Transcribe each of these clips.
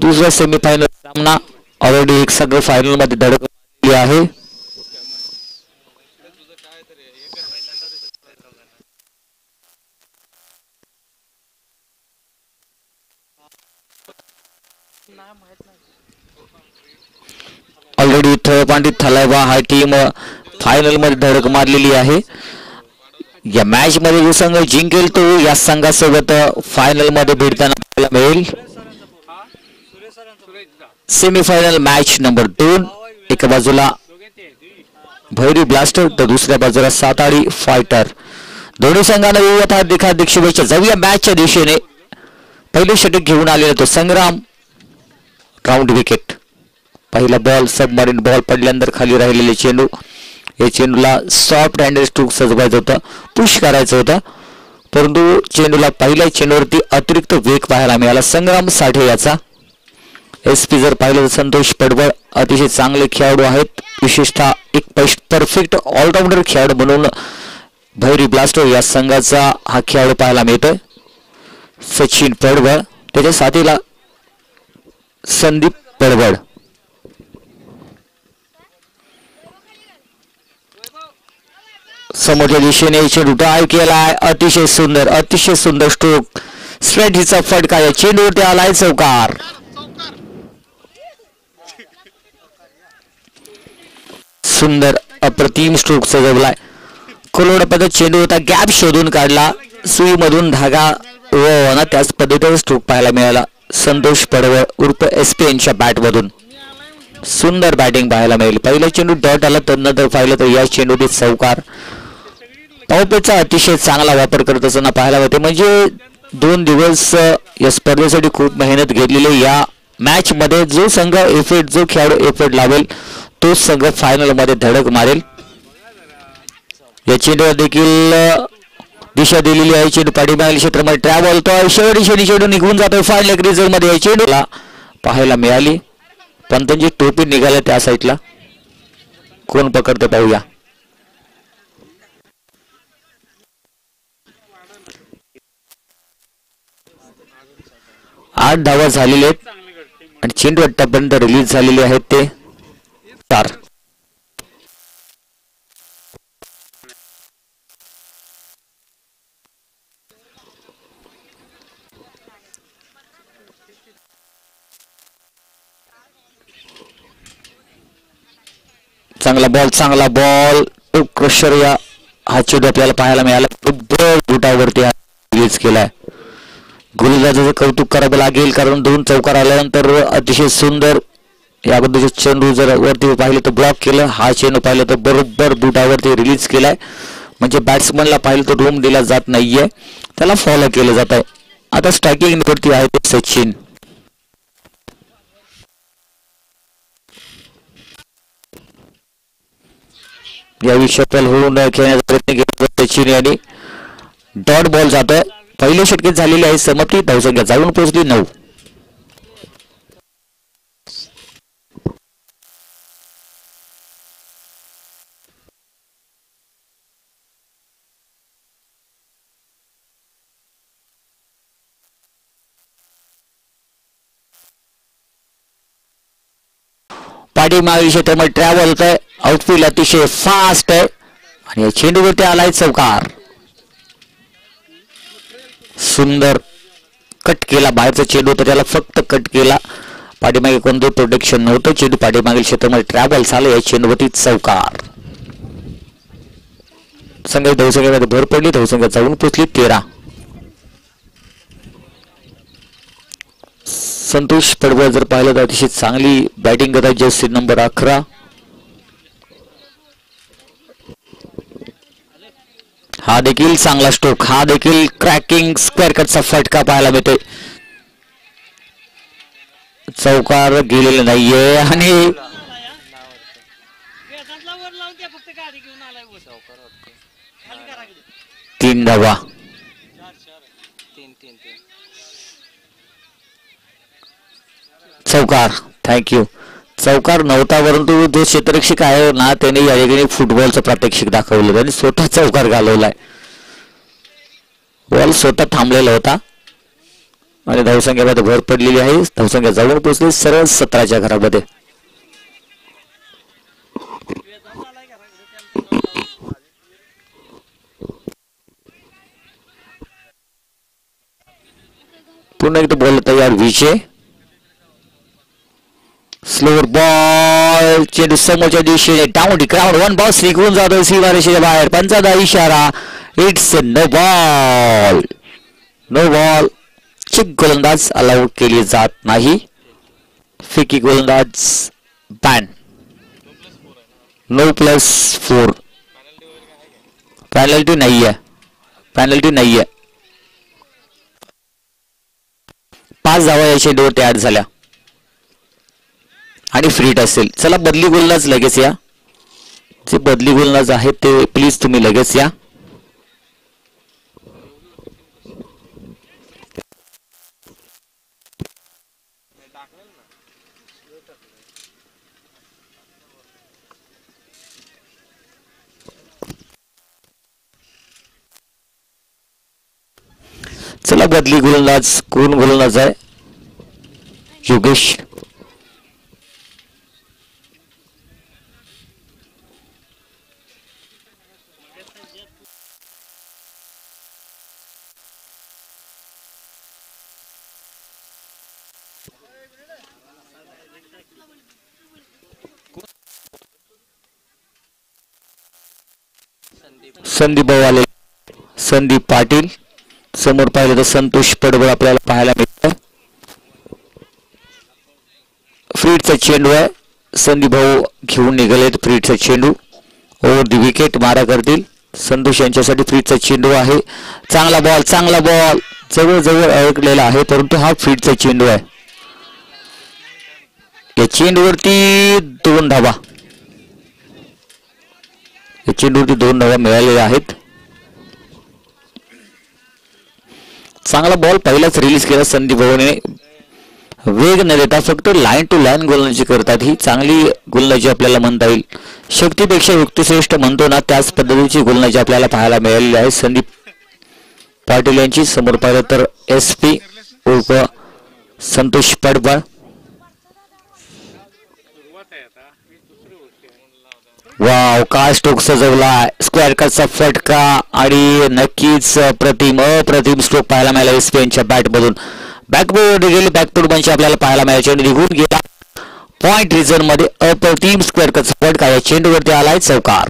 दुसरा सेमीफायनल सामना ऑलरेडी एक संघ फायनल मध्ये धडकली आहे. ऑलरेडी थळपांडित थलावा हा टीम फायनल मध्ये धडक मारलेली आहे. या मॅच मध्ये जो संघ जिंकेल तो या संघासोबत फायनल मध्ये भिडताना मिळेल. Semifinal match number 2. एका बाजूला भैरी ब्लास्टर तर दुसऱ्या बाजूला साताडी फायटर. दोन्ही संघांना विविध हार्दिक शुभेच्छा. जाऊया मॅचच्या दिशेने. पहिले षटक घेऊन आलेला तो संग्राम. Round wicket. पहिला बॉल सबमरीन बॉल पडल्यानंतर खाली राहिलेले चेंडू. या चेंडूला सॉफ्ट हँडेड स्ट्रोक सजवायचा होता, पुश करायचा होता, परंतु चेंडूला पहिल्या चेंडूवरती अतिरिक्त वेग पाहायला मिळाला संग्राम साठे याचा. एसपी जर पाहिलं तर संतोष पडवळ अतिशय चांगले खेळाडू आहेत. विशेषतः एक परफेक्ट ऑलराऊंडर खेळाडू म्हणून भैरी ब्लास्टर या संघाचा हा खेळाडू पाहायला मिळतोय. सचिन पडवळ त्याच्या साथीला संदीप पडवळ. समोरच्या दिशेने चेंडू ड्राइव्ह केलाय. अतिशय सुंदर स्ट्रोक. स्ट्रेट हिचा फटका या चेंडूवरती आलाय. चौकार. सुंदर अप्रतिम स्ट्रोक सजवलाय. कोलोड पद्धत चेंडू होता, गॅप शोधून काढला, सुईमधून धागा व त्याच पद्धतीचा स्ट्रोक पाहायला मिळाला संतोष पडवळ उर्फ एसपी यांच्या बॅटमधून. सुंदर बॅटिंग पाहायला मिळेल. पहिला चेंडू डॉट आला तर नंतर पाहिलं तर या चेंडूने चौकार. पॉपेचा अतिशय चांगला वापर करत असताना पाहायला मिळते. म्हणजे 2 दिवस या स्पर्धेसाठी खूप मेहनत घेतलेली. या मॅच मध्ये जो संघ जो खेळाडू एफर्ट लावेल तो संघ फायनल मध्ये धडक मारेल. या चेंडूवर देखील दिशा दिलेली आहे. चेंडू पाठीमागील क्षेत्रामध्ये ट्रॅव्हल होतोय. शेवटी चेंडू निघून जातोय फायनल रिझल्ट मध्ये. या चेंडूला पाहायला मिळाली. पंतजी टोपी निघाल्या त्या साईडला. कोण पकडते पाहूया. आठ धावा झालेले आहेत आणि चेंडू आतापर्यंत रिलीज झालेले आहेत ते 4. चांगला बॉल क्रशर या हा चेंडू आपल्याला पाहायला मिळाला. बुटावरती रिलीज केलाय. गोलंदाजाचं कौतुक करावं लागेल कारण 2 चौकार आल्यानंतर अतिशय सुंदर या अगोदरचे चेंडू जर वरती पाहिलं तर ब्लॉक केलं. हा चेंडू पाहिलं तर बरोबर बुटावरती रिलीज केलाय. म्हणजे बॅट्समनला पाहिलं तर रूम दिला जात नाहीये, त्याला फॉलो केलं जात आहे. आता स्ट्रायकिंग वरती आहे ते सचिन. या विषयात होऊन खेळण्याचा प्रयत्न केला सचिन यांनी. डॉट बॉल जातोय. पहिले षटके झालेले आहे समाप्ती. धावसंख्या जाऊन पोहोचली 9. पाठीमागील क्षेत्रामध्ये ट्रॅव्हल होतंय. आउटफील्ड अतिशय फास्ट आहे आणि चेंडूवरती आलाय चौकार. सुंदर कट केला. बाहेरचा चेंडू होता त्याला फक्त कट केला. पाठीमागे कोणतं प्रोटेक्शन नव्हतं. चेंडू पाठीमागील क्षेत्रामध्ये ट्रॅव्हल झाला. या चेंडूवरती चौकार. संघाची धावसंख्येमध्ये भर पडली. धावसंख्या जाऊन पोहोचली 13. संतोष पडवळ जर पाहिलं तर अतिशय चांगली बॅटिंग करतात. Jersey number 11. हा देखील चांगला स्ट्रोक. हा देखील क्रॅकिंग स्क्वेअर कटचा फटका पाहायला मिळतोय. चौकार गेलेला नाहीये आणि 3 धावा. चौकार. थँक्यू. चौकार नव्हता परंतु जो क्षेत्ररक्षक आहे ना त्याने या ठिकाणी फुटबॉलचं प्रात्यक्षिक दाखवलं आणि स्वतः चौकार घालवलाय. बॉल स्वतः थांबलेला होता आणि धावसंख्येमध्ये भर पडलेली आहे. धावसंख्या जवळ पोहोचली सरळ 17च्या घरामध्ये. पुन्हा एकदा बॉल तयार विजय. स्लोअर बॉल चेंडू समोरच्या दिशेने down the ground. One ball स्वीकरून जातो सीमारेषेच्या बाहेर. पंचाचा इशारा. It's no ball. No ball. चिक गोलंदाज अलाउड केली जात नाही. फिकी गोलंदाज बॅन. No+4. पेनल्टी नाहीये. पेनल्टी नाहीये. 5 धावा या चेंडूवरती ऍड झाल्या आणि फ्रीट असेल. चला बदली गोलंदाज लगेच या. जे बदली गोलंदाज आहेत ते प्लीज तुम्ही लगेच या. चला बदली गोलंदाज कोण गोलंदाज आहे? योगेश. संदीप बवाले, संदीप पाटील. समोर पाहिलं तर संतोष पडवळ आपल्याला पाहायला मिळतं. फ्रीडचा चेंडू आहे. संदीप भाऊ घेऊन निघालेत फ्रीडचा चेंडू. ओव्हर दी विकेट मारा करतील. संतोष यांच्यासाठी फ्रीडचा चेंडू आहे. चांगला बॉल, चांगला बॉल. जवळजवळ अडकलेला आहे परंतु हा फ्रीडचा चेंडू आहे. या चेंडूवरती 2 धावा. या चेंडूवरती 2 धावा मिळालेल्या आहेत. चांगला बॉल पहिलाच रिलीज केला संदीप भाऊने. वेग न देता फक्त लाईन टू लाईन गोलंदाजी करतात. ही चांगली गोलंदाजी आपल्याला म्हणता येईल. शक्तीपेक्षा युक्तिश्रेष्ठ म्हणतो ना त्याच पद्धतीची गोलंदाजी आपल्याला पाहायला मिळालेली आहे संदीप पाटील यांची. समोर पाहिलं तर SP उर्फ संतोष पडवळ. वाव, काय स्ट्रोक सजवला. स्क्वेअर कटचा फटका आणि नक्कीच अप्रतिम स्ट्रोक पाहायला मिळाला SP यांच्या बॅट मधून. बॅकबोर्ड गेली. बॅकटूर बंच आपल्याला पाहायला मिळायचे आणि निघून गेला पॉइंट रिझन मध्ये. अप्रतिम स्क्वेअर कटचा फटका या चेंडूवरती आलाय चौकार.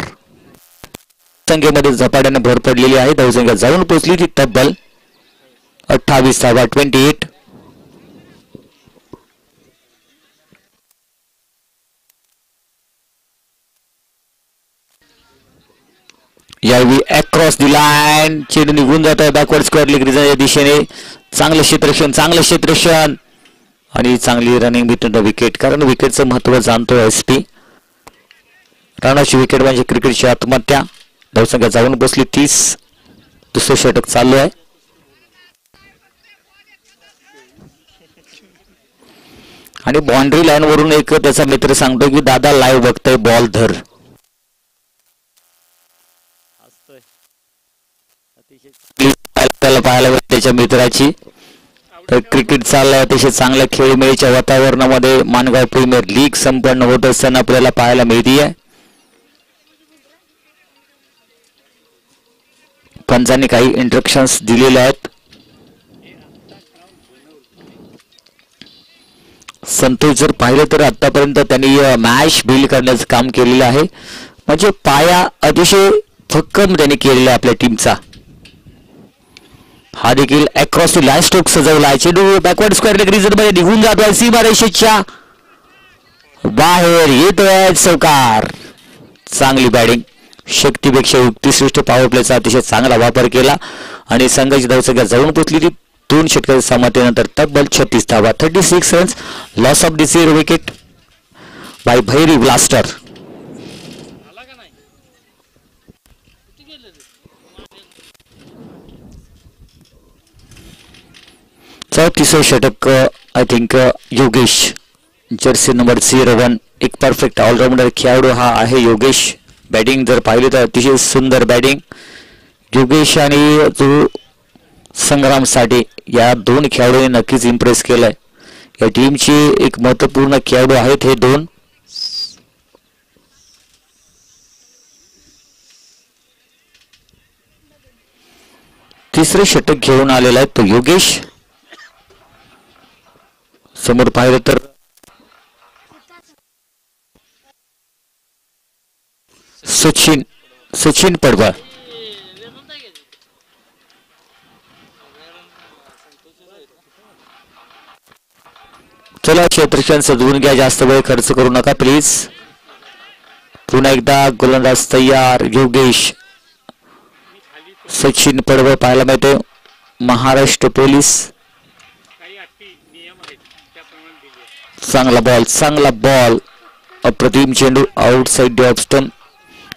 संख्येमध्ये झपाट्याने भर पडलेली आहे. धावसंख्या जाऊन पोहोचली ती तब्बल 28 धावा. 28. यावेळी अक्रॉस दी लाईन चेंडू निघून जात आहे बॅकवर्ड स्क्वेअर लेग रिझनच्या दिशेने. चांगलं क्षेत्ररक्षण आणि चांगली रनिंग बिटवीन द विकेट. कारण विकेटचं महत्व जाणतो SP. रनाची विकेट म्हणजे क्रिकेटची आत्महत्या. धावसंख्या जाऊन बसली 30. दुसरं षटक चालू आहे. आणि बाउंड्री लाईन वरून एक त्याचा मित्र सांगतो की दादा लाईव्ह बघतोय, बॉल धर. पाहायला त्याच्या मित्राची. क्रिकेट चाललाय अतिशय चांगल्या खेळीमेळीच्या वातावरणामध्ये. मानगाव प्रीमियर लीग संपन्न होत असताना आपल्याला पाहायला मिळतीये. पंचांनी काही इंस्ट्रक्शन्स दिलेले आहेत. संतोष जर पाहिलं तर आतापर्यंत त्यांनी मॅच बिल्ड करण्याचं काम केलेलं आहे. म्हणजे पाया अतिशय भक्कम त्यांनी केलेला आहे आपल्या टीमचा. हा देखील अक्रॉस टू लाईन स्ट्रोक सजवला. चेंडू बॅकवर्ड स्क्वेअर लेग रिझन मध्ये निघून जातोय सीमारेषेच्या बाहेर येतोय चौकार. चांगली बॅटिंग. शक्तीपेक्षा युक्तिश्रेष्ठ पॉवर प्लेचा अतिशय चांगला वापर केला आणि संघाची धावसंख्या जाऊन पोहोचली ती 2 षटकाच्या समाप्तीनंतर तब्बल 36 धावा. 36 runs. Loss of the 0 wicket bye Bhairi blaster. तिसरं षटक I think Yogesh Jersey number 01. एक परफेक्ट ऑलराऊंडर खेळाडू हा आहे योगेश. बॅटिंग जर पाहिली तर अतिशय सुंदर बॅटिंग योगेश. आणि जो संग्राम साठे या दोन खेळाडूंनी नक्कीच इम्प्रेस केलंय. या टीमचे एक महत्त्वपूर्ण खेळाडू आहेत हे दोन. तिसरे षटक घेऊन आलेला आहे तो योगेश. समोर पाहिलं तर सचिन पडवळ. चला क्षेत्रक्षण सजवून घ्या, जास्त वेळ खर्च करू नका प्लीज. पुन्हा एकदा गोलंदाज तयार. योगेश, सचिन पडवळ पाहायला मिळतो. महाराष्ट्र पोलीस. चांगला बॉल अप्रतिम चेंडू आउटसाइड ऑफ स्टंप.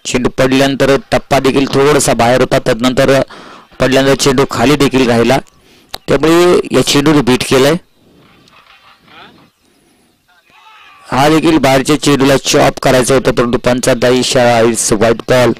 चेंडू पडल्यानंतर टप्पा देखील थोडासा बाहेर होता, त्यानंतर पडल्यानंतर चेंडू खाली देखील राहिला, त्यामुळे या चेंडूने बीट केलंय. हा देखील बाहेरच्या चेंडूला चॉप करायचा होता, परंतु पंचाचा इशारा. It's white ball.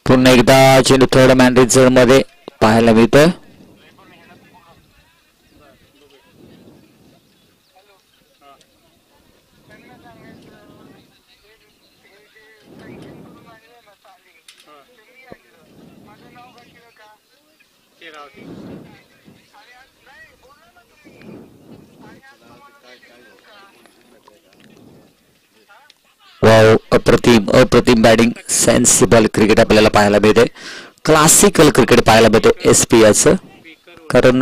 पुन्हा एकदा चेंडू थर्ड मॅन रिझर्व मध्ये पाहायला मिळतोय. वाव, अप्रतिम बॅटिंग. सेन्सिबल क्रिकेट आपल्याला पाहायला मिळते. क्लासिकल क्रिकेट पाहायला मिळते एसपीआयचं, कारण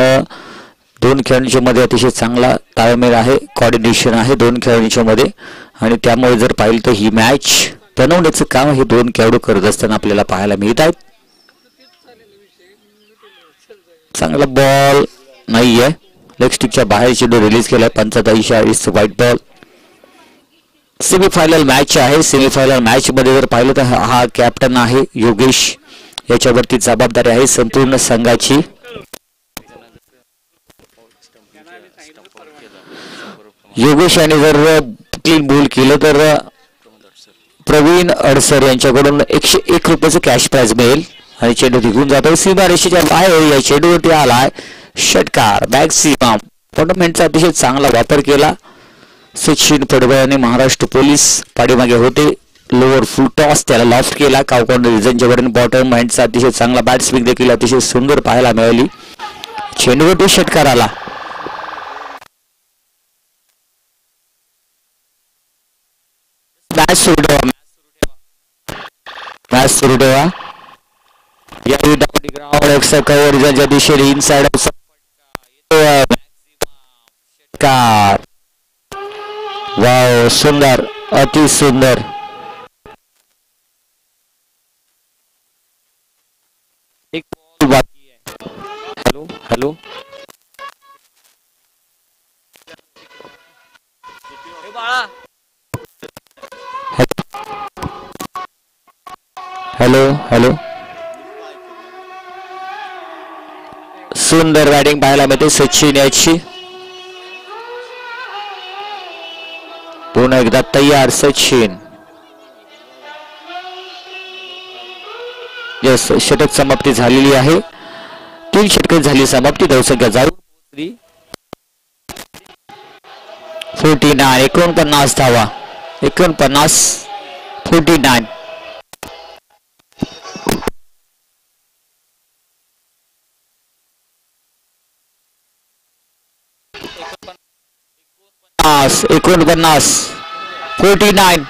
दोन खेळाडूंच्या मध्ये अतिशय चांगला ताळमेळ आहे, कॉर्डिनेशन आहे दोन खेळाडूंच्या मध्ये, आणि त्यामुळे जर पाहिलं तर ही मॅच बनवण्याचं काम हे दोन खेळाडू करत असताना आपल्याला पाहायला मिळत आहेत. चांगला बॉल नाहीये, लेग स्टिकच्या बाहेर चेंडू रिलीज केलाय. पंचाचा इशारा. It's white ball. Semifinal match आहे. सेमीफायनल मॅच मध्ये जर पाहिलं तर हा कॅप्टन आहे योगेश, याच्यावरती जबाबदारी आहे संपूर्ण संघाची. योगेश याने जर क्लीन बोल केलं तर प्रवीण अडसर यांच्याकडून 101 रुपयाचं कॅश प्राइज मिळेल आणि चेंडू निघून जातो सीमारेषेच्या बाहेर. या चेंडूवरती आलाय षटकार. मॅक्सिमम टुर्नामेंटचा अतिशय चांगला वापर केला सचिन पडवळ यांनी. महाराष्ट्र पोलीस पाठीमागे होते. लोअर फुल टॉस त्याला लॉफ्ट केला. काउंटर रिझनच्या वरून बॉटम हँडचा अतिशय चांगला बॅट्समॅन देखील अतिशय सुंदर पाहायला मिळाली. चेंडूवरती षटकार आला. मॅच सुरू ठेवा. यावेळी डाउन ग्राउंड एक्स्ट्रा कव्हर रिझनच्या दिशेने इनसाइड षटकार. वाव, सुंदर, अति सुंदर. एक बॉल बाकी आहे. Hello hello. सुंदर बॅटिंग पाहायला मिळते सचिन याची. पुन्हा एकदा तयार सचिन. यस, षटक समाप्ती झालेली आहे. 3 षटक झाली समाप्ती. धावसंख्या जाऊन 49. 49 धावा. 49. एकोणपन्नास 49.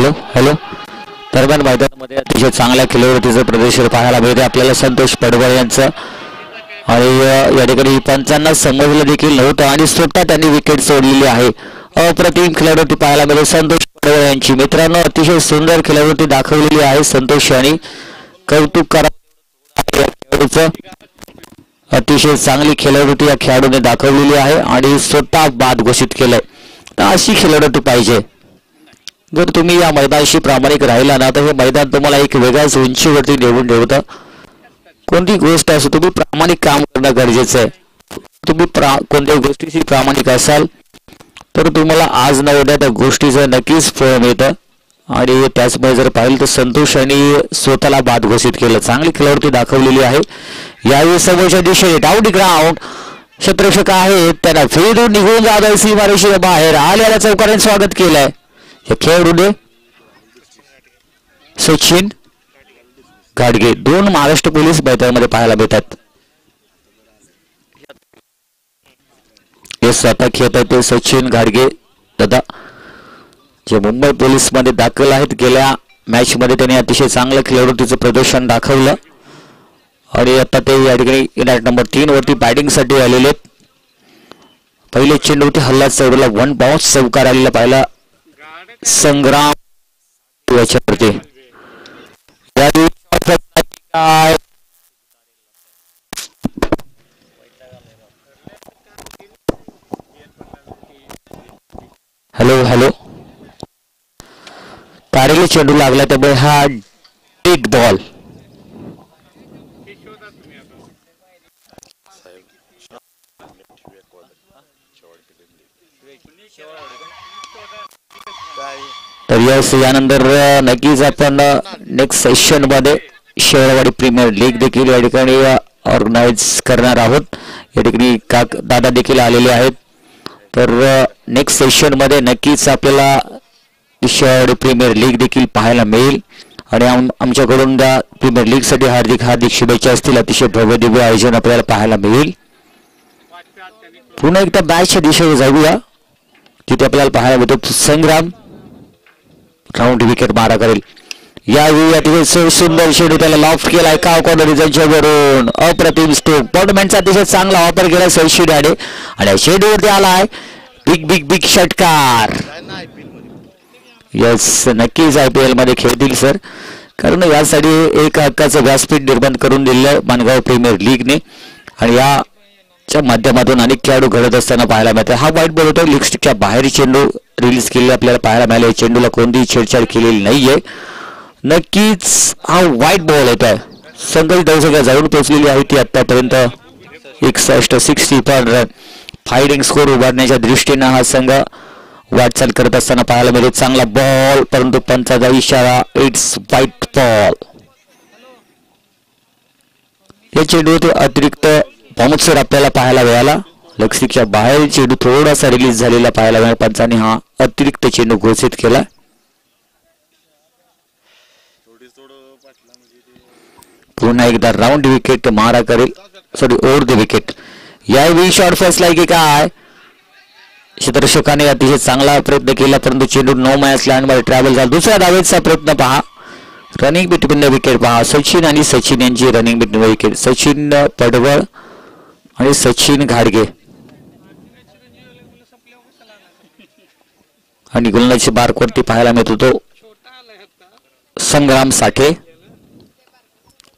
Hello hello. दरम्यान मैदानामध्ये अतिशय चांगल्या खेळवृत्तीचं प्रदर्शन पाहायला मिळते आपल्याला संतोष पडवळ यांचं. आणि या ठिकाणी पंचांना समजलं देखील नव्हतं आणि स्वतः त्यांनी विकेट सोडलेली आहे. अप्रतिम खेळवृत्ती पाहायला मिळते संतोष पडवळ यांची. मित्रांनो अतिशय सुंदर खेळवृत्ती दाखवलेली आहे संतोष यांनी. कौतुक करा खेळाडूचं. अतिशय चांगली खेळवृत्ती या खेळाडूने दाखवलेली आहे आणि स्वतः बाद घोषित केलंय. तर अशी खेळवृत्ती पाहिजे. जर तुम्ही या मैदानाशी प्रामाणिक राहिला ना तर हे मैदान तुम्हाला एक वेगळ्याच उंचीवरती नेऊन ठेवतं. कोणती गोष्ट असो तुम्ही प्रामाणिक काम करणं गरजेचं आहे. तुम्ही कोणत्याही गोष्टीशी प्रामाणिक असाल तर तुम्हाला आज न उद्या त्या गोष्टीचं नक्कीच फळ मिळतं. आणि त्याचमुळे जर पाहिलं तर संतोष यांनी स्वतःला बाद घोषित केलं. चांगली खेळवृत्ती दाखवलेली आहे. यावेळी समोरच्या दिशेने डाऊन द ग्राउंड क्षेत्ररक्षक आहेत त्यांना फेडून निघून जात सीमारेषेच्या बाहेर आलेल्या चौकाराने स्वागत केलंय या खेळाडूने. सचिन घाडगे 2 महाराष्ट्र पोलीस मैदानामध्ये पाहायला मिळतात. हे स्वतः खेळत आहेत ते सचिन घाडगे दादा जे मुंबई पोलीस मध्ये दाखल आहेत. गेल्या मॅच मध्ये त्यांनी अतिशय चांगलं खेळवृत्तीचं प्रदर्शन दाखवलं आणि आता ते या ठिकाणी युनाइट नंबर 3 वरती बॅटिंग साठी आलेले आहेत. पहिले चेंडूवरती हल्ला चौडला 1 बाउन्स चौकार आलेला पाहिला संग्राम याच्यावरती. Hello hello. तारेला चेंडू लागला त्यामुळे हा डेड बॉल. तर यानंतर नक्कीच आपण नेक्स्ट सेशन मध्ये शेवळवाडी प्रीमियर लीग देखील या ठिकाणी ऑर्गनाइज करणार आहोत. या ठिकाणी दादा देखील आलेले आहेत. तर नेक्स्ट सेशन मध्ये नक्कीच आपल्याला शेवळवाडी प्रीमियर लीग देखील पाहायला मिळेल आणि आमच्याकडून त्या प्रीमियर लीग साठी हार्दिक हार्दिक शुभेच्छा असतील. अतिशय भव्य दिव्य आयोजन आपल्याला पाहायला मिळेल. पुन्हा एकदा बॅचच्या दिशेने जाऊया तिथे आपल्याला पाहायला मिळतो संग्राम राऊंड विकेट मारा करेल. यावेळी अतिशय सुंदर शेडू त्याला लॉफ्ट केलाय काव कॉर्नर त्यांच्यावरून. अप्रतिम स्ट्रोक बॉटमॅनचा अतिशय चांगला वापर केला शेड्याने आणि शेडूवरती आलाय बिग बिग बिग षटकार. यस नक्कीच IPL मध्ये खेळतील सर कारण यासाठी एक हक्काचं व्यासपीठ निर्माण करून दिलं माणगाव प्रीमियर लीगने आणि याच्या माध्यमातून अनेक खेळाडू घडत असताना पाहायला मिळतात. हा वाईट बॉल होता लिग स्टिकच्या बाहेर चेंडू रिलीज केलेला आपल्याला पाहायला मिळाले. चेंडूला कोणतीही छेडछाड केलेली नाहीये. नक्कीच हा वाईट बॉल होत आहे. संघाची धावसंख्या जाऊन पोहोचलेली आहे ती आतापर्यंत 61 रन. फायटिंग स्कोर उभारण्याच्या दृष्टीने हा संघ वाटचाल करत असताना पाहायला मिळते. चांगला बॉल परंतु पंचाचा इशारा इट्स वाईट बॉल. या चेंडूवरती अतिरिक्त बाउन्सर आपल्याला पाहायला मिळाला. लक्ष्मीच्या बाहेर चेंडू थोडासा रिलीज झालेला पाहायला मिळाला. पंचाने हा अतिरिक्त चेंडू घोषित केला. पुन्हा एकदा राऊंड विकेट मारा करेल सॉरी ओव्हर द विकेट. यावेळी शॉर्ट फर्स्ट लाईक काय क्षेत्ररक्षकाने अतिशय चांगला प्रयत्न केला परंतु चेंडू नो मॅच लँडमध्ये ट्रॅव्हल झाला. दुसऱ्या धावेचा प्रयत्न पहा. रनिंग बिटवीन द विकेट पहा. सचिन आणि सचिन यांची रनिंग बिटवीन विकेट. सचिन पडवळ आणि सचिन घाडगे आणि गोलंदाजी बारकोवरती पाहायला मिळत होतो संग्राम साठे.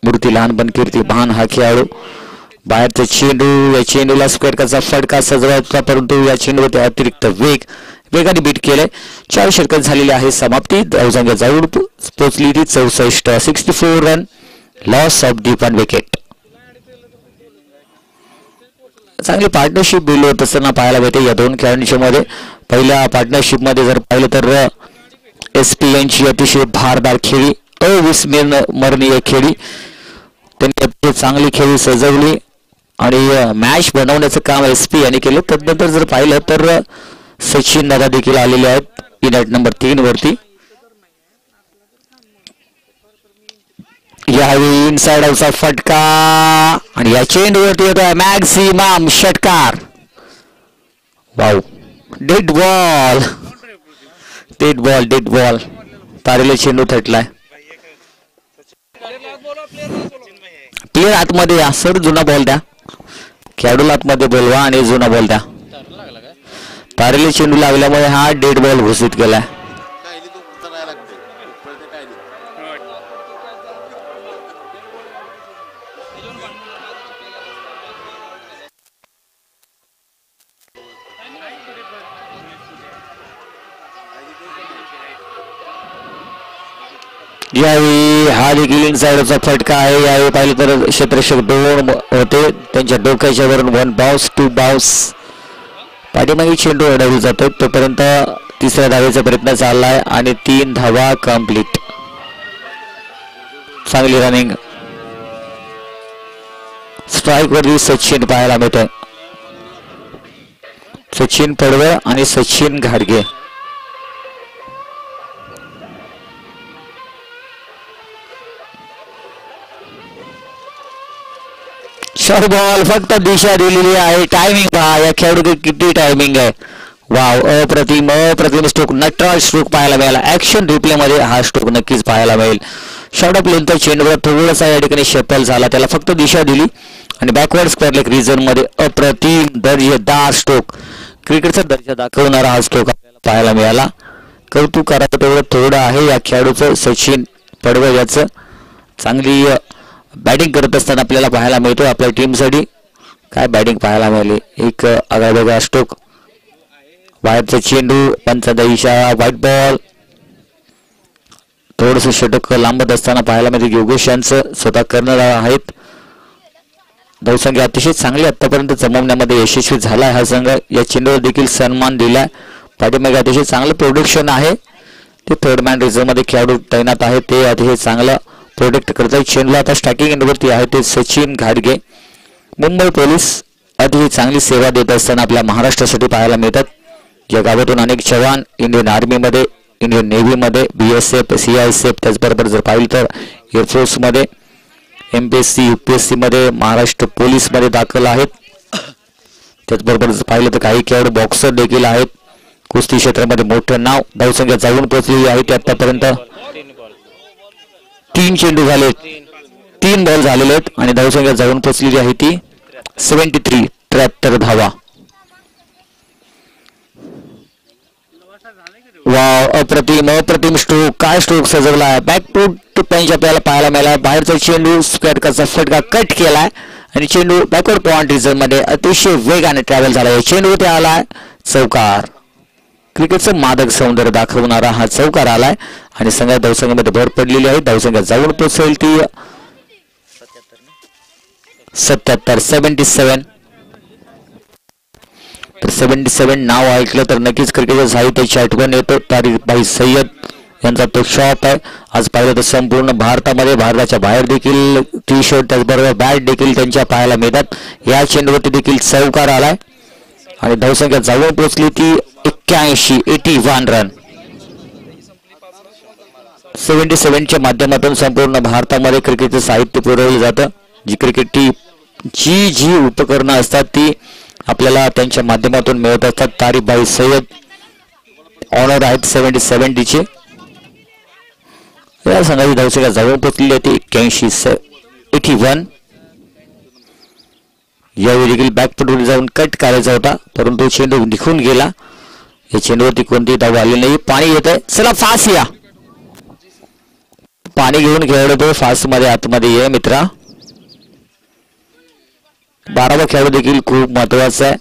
मूर्ती लहानपण कीर्ती भान हा खेळाडू. बाहेरचा चेंडू या चेंडूला स्क्वेअर कचा फटका सजवा होता परंतु या चेंडूवरती अतिरिक्त वेगाने बीट केले. 4 षटकार झालेले आहे. समाप्ती धावसंख्या जाऊन पोहोचली ती 64. 64 run loss of the 1 wicket. चांगली पार्टनरशिप बिल्ड होत असताना पाहायला मिळते या दोन खेळाडूंच्या मध्ये. पहिल्या पार्टनरशिप मध्ये जर पाहिलं तर SP यांची अतिशय भारदार खेळी अविस्मरणीय खेळी त्यांनी अतिशय चांगली खेळी सजवली आणि मॅच बनवण्याचं काम SP यांनी केलं. तदनंतर जर पाहिलं तर सचिन दादा देखील आलेले आहेत युनाइट नंबर 3 वरती. यावेळी इनसाइड आउटचा फटका आणि या चेंडूवरती येतोय मॅक्सिमम षटकार. Wow dead ball dead ball dead ball. तारेला चेंडू थटलाय. प्लेयर आतमध्ये या सर, जुना बॉल द्या. खेळाडूला आतमध्ये बोलवा आणि जुना बॉल द्या. तारेला चेंडू लागल्यामुळे हा डेड बॉल घोषित केलाय. यावेळी हा देखील इनसाइडचा फटका आहे. यावेळी पाहिलं तर क्षेत्ररक्षक 2 होते, त्यांच्या डोक्याच्या वरून 1 बाउन्स 2 बाउन्स. पाठीमागे चेंडू अडवला जातो तोपर्यंत तिसऱ्या धावेचा प्रयत्न चाललाय आणि 3 धावा कंप्लीट. चांगली रनिंग. स्ट्राईक वरती सचिन पाहायला मिळतोय. सचिन पडवळ आणि सचिन घाडगे. शॉर्ट बॉल फक्त दिशा दिलेली आहे. टायमिंग पहा या खेळाडू किती टायमिंग आहे. वाव, अप्रतिम अप्रतिम स्ट्रोक. नटराज स्ट्रोक पाहायला मिळाला. ऍक्शन रिप्ले मध्ये हा स्ट्रोक नक्कीच पाहायला मिळेल. शॉर्ट ऑफ लेंथ चेंडूवर थोडासा या ठिकाणी शेपल झाला, त्याला फक्त दिशा दिली आणि बॅकवर्ड स्क्वेअर लेग रिजन मध्ये अप्रतिम दर्जेदार स्ट्रोक, क्रिकेटचा दर्जा दाखवणारा हा स्ट्रोक आपल्याला पाहायला मिळाला. कौतुक करावं तेवढं थोडं आहे या खेळाडूचं. सचिन पडवळ याचं चांगली बॅटिंग करत असताना आपल्याला पाहायला मिळतो. आपल्या टीमसाठी काय बॅटिंग पाहायला मिळाली. एक आगळावेगळा स्ट्रोक, बाहेरचा चेंडू, पंचाचा इशारा, व्हाईट बॉल. थोडंसं षटक लांबत असताना पाहायला मिळते. योगेश यांचं स्वतः करणार आहेत. धावसंख्या अतिशय चांगली आतापर्यंत जमवण्यामध्ये यशस्वी झाला हा संघ. या चेंडूवर देखील सन्मान दिलाय. पाठीमागे अतिशय चांगलं प्रोडक्शन आहे. ते थर्ड मॅन रिझर्व मध्ये खेळाडू तैनात आहेत, ते अतिशय चांगलं प्रोटेक्ट करतात. चेंडूला आता स्ट्रायकिंग एंडवरती आहे ते सचिन घाडगे. मुंबई पोलीस अतिशय चांगली सेवा देत असताना आपल्या महाराष्ट्रासाठी पाहायला मिळतात. या गावातून अनेक जवान इंडियन आर्मीमध्ये, इंडियन नेव्हीमध्ये, BSF, CISF, त्याचबरोबर जर पाहिलं तर एअरफोर्समध्ये, MPSC, UPSC मध्ये, महाराष्ट्र पोलीसमध्ये दाखल आहेत. त्याचबरोबर जर पाहिलं तर काही खेळाडू बॉक्सर देखील आहेत. कुस्ती क्षेत्रामध्ये मोठं नाव. धावसंख्या जाऊन पोहोचलेली आहे ती आतापर्यंत 3 चेंडू झालेत, 3 बॉल झालेले आहेत आणि धावसंख्या जाऊन पोहोचलेली आहे ती 73 धावा. वाव, अप्रतिम अप्रतिम स्ट्रोक. काय स्ट्रोक सजवला आहे. बॅक टू पंच आपल्याला पाहायला मिळाला. बाहेरचा चेंडू स्क्वेअर कचा फटका कट केलाय आणि चेंडू बॅकवर्ड पॉइंट रिझन मध्ये अतिशय वेगाने ट्रॅव्हल झालाय. चेंडू ते आलाय चौकार. क्रिकेटचं मादक सौंदर्य दाखवणारा हा चौकार आलाय आणि संघात धावसंख्येमध्ये भर पडलेली आहे. धावसंख्या जाऊन पोहोचेल ती 77. 77 नाव ऐकलं तर नक्कीच क्रिकेटच्या साहित्याची आठवण येतो. तारिक भाई सय्यद यांचा तो शॉट आहे. आज पाहिलं तर संपूर्ण भारतामध्ये, भारताच्या बाहेर देखील टी शर्ट त्याचबरोबर बॅट देखील त्यांच्या पाहायला मिळतात. या चेंडूवरती देखील चौकार आलाय आणि धावसंख्या जाऊन पोहोचली ती 81 रन. 77च्या माध्यमातून संपूर्ण भारतामध्ये क्रिकेटचं साहित्य पुरवलं जातं. जी क्रिकेटची जी उपकरणं असतात ती आपल्याला त्यांच्या माध्यमातून मिळत असतात. तारिक भाई सय्यद ऑनर आहेत 77चे. या संघाची धावसंख्या जवळ पोहोचलेली आहे 81. यावेळी देखील बॅकफुटवर जाऊन कट करायचा होता परंतु चेंडू निघून गेला. या चेंडूवरती कोणती धाव आली नाही. पाणी येत आहे. चला फास्ट या. पाणी घेऊन खेळतो. फास्ट मध्ये आतमध्ये ये मित्रा. 12वा खेळाडू देखील खूप महत्वाचा आहे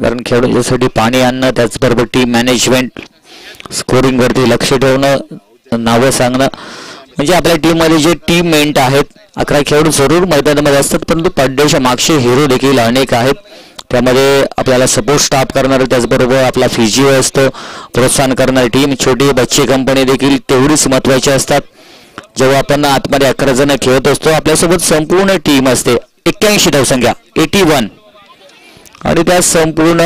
कारण खेळाडूंसाठी पाणी आणणं त्याचबरोबर टीम मॅनेजमेंट स्कोरिंग वरती लक्ष ठेवणं, नावं सांगणं. म्हणजे आपल्या टीम मध्ये जे टीम मेंट आहेत 11 खेळाडू जरूर मैदानामध्ये असतात परंतु पडद्याच्या मागचे हिरो देखील अनेक आहेत. त्यामध्ये आपल्याला सपोर्ट स्टाफ करणारे त्याचबरोबर आपला फिजिओ असतो, प्रोत्साहन करणारी टीम, छोटी बच्चे कंपनी देखील तेवढीच महत्वाची असतात. जेव्हा आपण आतमध्ये 11 जण खेळत असतो आपल्यासोबत संपूर्ण टीम असते. 81 धावसंख्या 81 आणि त्या संपूर्ण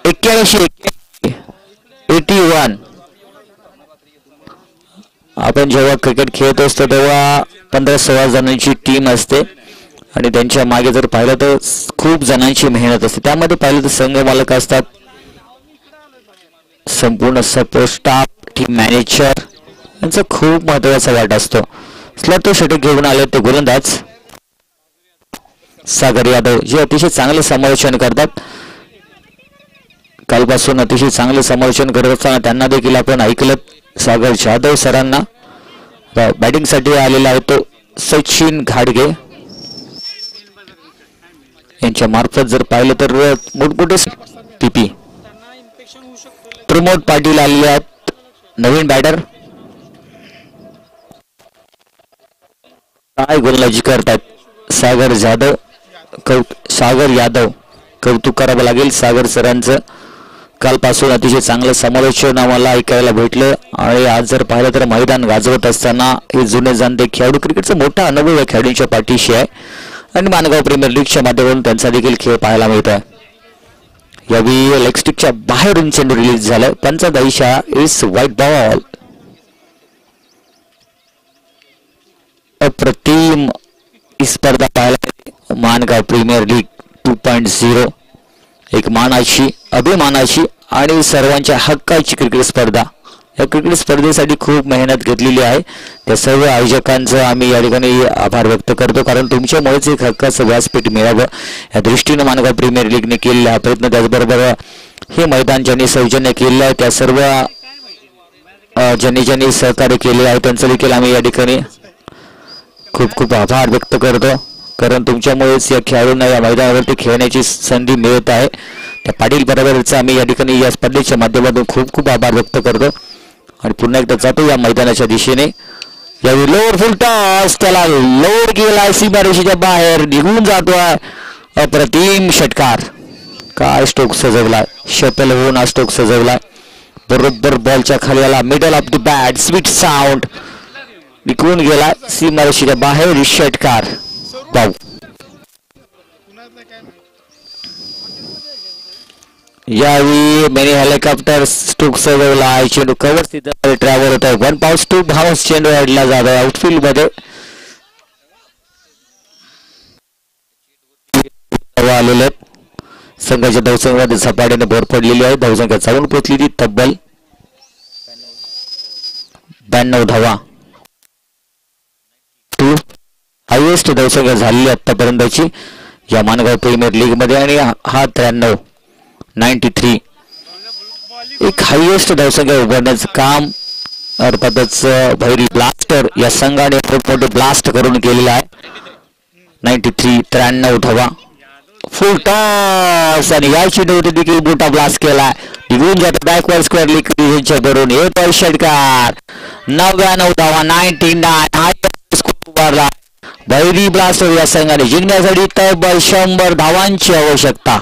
81 आपण जेव्हा क्रिकेट खेळत असतो तेव्हा 15-16 जणांची टीम असते आणि त्यांच्या मागे जर पाहिलं तर खूप जणांची मेहनत असते. त्यामध्ये पाहिलं तर संघ मालक असतात, संपूर्ण सपोर्ट स्टाफ, टीम मॅनेजर, यांचा खूप महत्वाचा वाटा असतो. स्लॅटो षटक घेऊन आले ते गोलंदाज सागर यादव, जे अतिशय चांगले समालोचन करतात. कालपासून अतिशय चांगले समालोचन करत असताना त्यांना देखील आपण ऐकलं. सागर जाधव सरांना बॅटिंगसाठी आलेला आहे तो सचिन घाडगे यांच्या मार्फत जर पाहिलं तर मोठमोठे टीपी प्रमोद पाटील आलेले आहेत नवीन बॅटर. काय गोलंदाजी करतात सागर यादव. कौतुक करावं लागेल सागर सरांचं. कालपासून अतिशय चांगलं समालोचन आम्हाला ऐकायला भेटलं आणि आज जर पाहिलं तर मैदान गाजवत असताना हे जुने जाणते खेळाडू, क्रिकेटचा मोठा अनुभव या खेळाडूंच्या पाठीशी आहे आणि मानगाव प्रीमियर लीगच्या माध्यमातून त्यांचा देखील खेळ पाहायला मिळतोय. यावेळी लेग स्टिकच्या बाहेरून चेंडू रिलीज झालं. पंचाचा इशारा इज व्हाईट बॉल. अप्रतिम स्पर्धा पाहायला मानगाव प्रीमियर लीग 2.0 एक मानाची, अभिमानाची आणि सर्वांच्या हक्काची क्रिकेट स्पर्धा. या क्रिकेट स्पर्धेसाठी खूप मेहनत घेतलेली आहे. त्या सर्व आयोजकांचं आम्ही या ठिकाणी आभार व्यक्त करतो, कारण तुमच्यामुळेच एक हक्काचं व्यासपीठ मिळावं या दृष्टीनं मानगाव प्रीमियर लीगने केलेला हा प्रयत्न. त्याचबरोबर हे मैदान ज्यांनी सौजन्य केलेलं आहे त्या सर्व ज्यांनी सहकार्य केले आहे त्यांचं देखील आम्ही या ठिकाणी खूप खूप आभार व्यक्त करतो, कारण तुमच्यामुळेच या खेळाडूंना या मैदानावरती खेळण्याची संधी मिळत आहे. त्या पाटील बरोबरच आम्ही या ठिकाणी या स्पर्धेच्या माध्यमातून खूप खूप आभार व्यक्त करतो आणि पुन्हा एकदा जातो या मैदानाच्या दिशेने. यावेळी लोअर फुल टॉस, त्याला लोअर केला, सीमारेषेच्या बाहेर निघून जातोय. अप्रतिम षटकार. काय स्ट्रोक सजवलाय, शटल होऊन हा स्ट्रोक सजवलाय. बरोबर बॉलच्या खाली आला, middle of the bat, sweet sound, निघून गेला सीमारेषेच्या बाहेर षटकार. वाव. यावेळी मेनी हेलिकॉप्टर स्ट्रोक सजवला आहे. चेंडू कव्हर स्थितीमध्ये ट्रॅव्हल होत आहे. 1 पाऊस 2 बाउन्स चेंडू अडला जात आहे आउटफील्ड मध्ये. आलेले संघाच्या धावसंख्येमध्ये झपाट्याने भर पडलेली आहे. धावसंख्या जाऊन पोचली ती तब्बल 92 धावा. हायएस्ट धावसंख्या झालेली आतापर्यंतची या मानगाव प्रीमियर लीग मध्ये आणि हा 93 एक हायएस्ट धावसंख्या उभारण्याचं काम अर्थातच भैरी ब्लास्टर या संघाने मोठे ब्लास्ट करून केलेला आहे. 93 धावा. फुल टॉस आणि या चेंडूवरती देखील मोठा ब्लास्ट केला. निघून जातो बॅकवर्ड स्क्वेअर लीग करून येतो षटकार. 99 धावा. 99 स्कोर उभारला. भैरी ब्लास्टर या संघाने जिंकण्यासाठी तब्बल 100 धावांची आवश्यकता.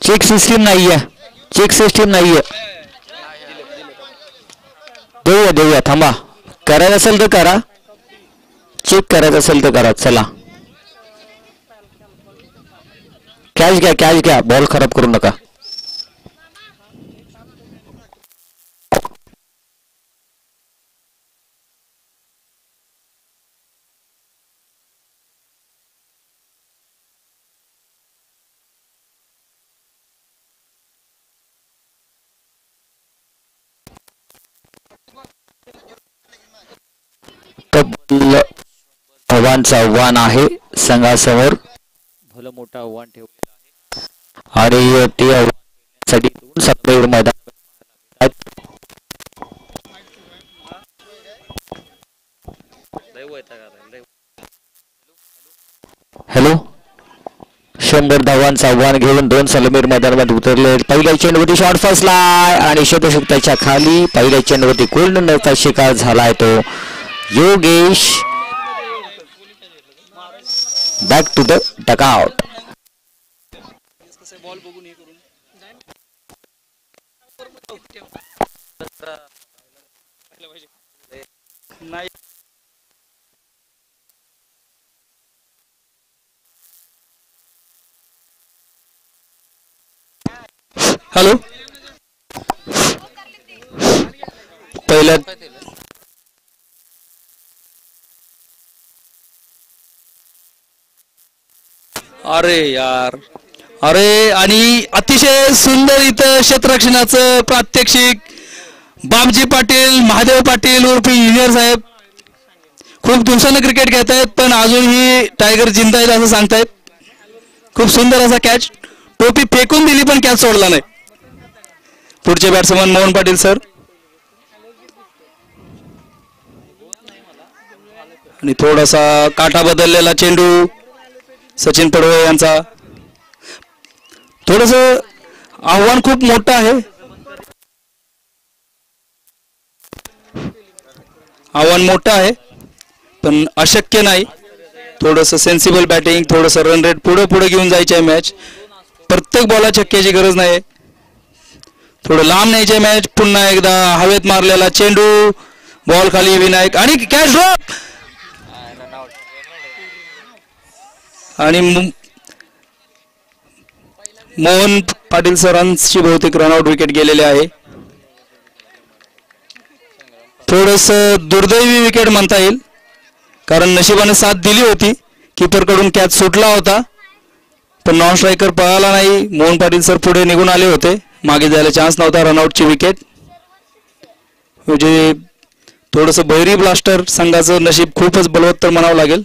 चेक सिस्टीम नाहीये, चेक सिस्टीम नाहीये. देऊया देऊया, थांबा. करायचं असेल तर करा, चेक करायचं असेल तर करा. चला कॅच घ्या, कॅच घ्या, बॉल खराब करू नका. तब्बल आव्हानचं आव्हान आहे संघासमोर, भलं मोठं आव्हान ठेवलेलं आहे आणि ते आव्हानासाठी दोन सप्टेंबर मैदान. हॅलो, 100 धावांचं आव्हान घेऊन दोन सलमीर मैदानामध्ये उतरले. पहिल्या चेंडूवरती शॉट फसलाय आणि शतशुक्ताच्या खाली पहिल्या चेंडूवरती पूर्ण नव्हता शिकार झालाय तो Yogesh. Back to the dugout. Hello, पहिल्या अरे यार, अरे आणि अतिशय सुंदर इथं क्षेत्ररक्षणाचं प्रात्यक्षिक बामजी पाटील, महादेव पाटील उर्फ इंजिनियर साहेब खूप दिवसानं क्रिकेट खेळत आहेत, पण अजूनही टायगर जिंदा आहेत असं सांगतायत. खूप सुंदर असा कॅच, टोपी फेकून दिली पण कॅच सोडला नाही. पुढचे बॅट्समन मोहन पाटील सर. आणि थोडासा काटा बदललेला चेंडू सचिन पडवळ यांचा. थोडस आव्हान खूप मोठं आहे, आव्हान मोठं आहे पण अशक्य नाही. थोडस सेन्सिबल बॅटिंग, थोडस रन रेट पुढे पुढे घेऊन जायची आहे मॅच. प्रत्येक बॉला छक्क्याची गरज नाही, थोडं लांब न्यायची मॅच. पुन्हा एकदा हवेत मारलेला चेंडू, बॉल खाली विनायक आणि कॅच ड्रॉप. आणि मोहन पाटील सरांची बहुतेक रनआउट विकेट गेलेले आहे. थोडस दुर्दैवी विकेट म्हणता येईल, कारण नशिबाने साथ दिली होती. कीपरकडून कॅच सुटला होता पण नॉन स्ट्रायकर पळाला नाही. मोहन पाटील सर पुढे निघून आले होते, मागे जायला चान्स नव्हता. रनआउटची विकेट म्हणजे थोडस बहिरी ब्लास्टर संघाचं नशीब खूपच बलवत्तर म्हणावं लागेल.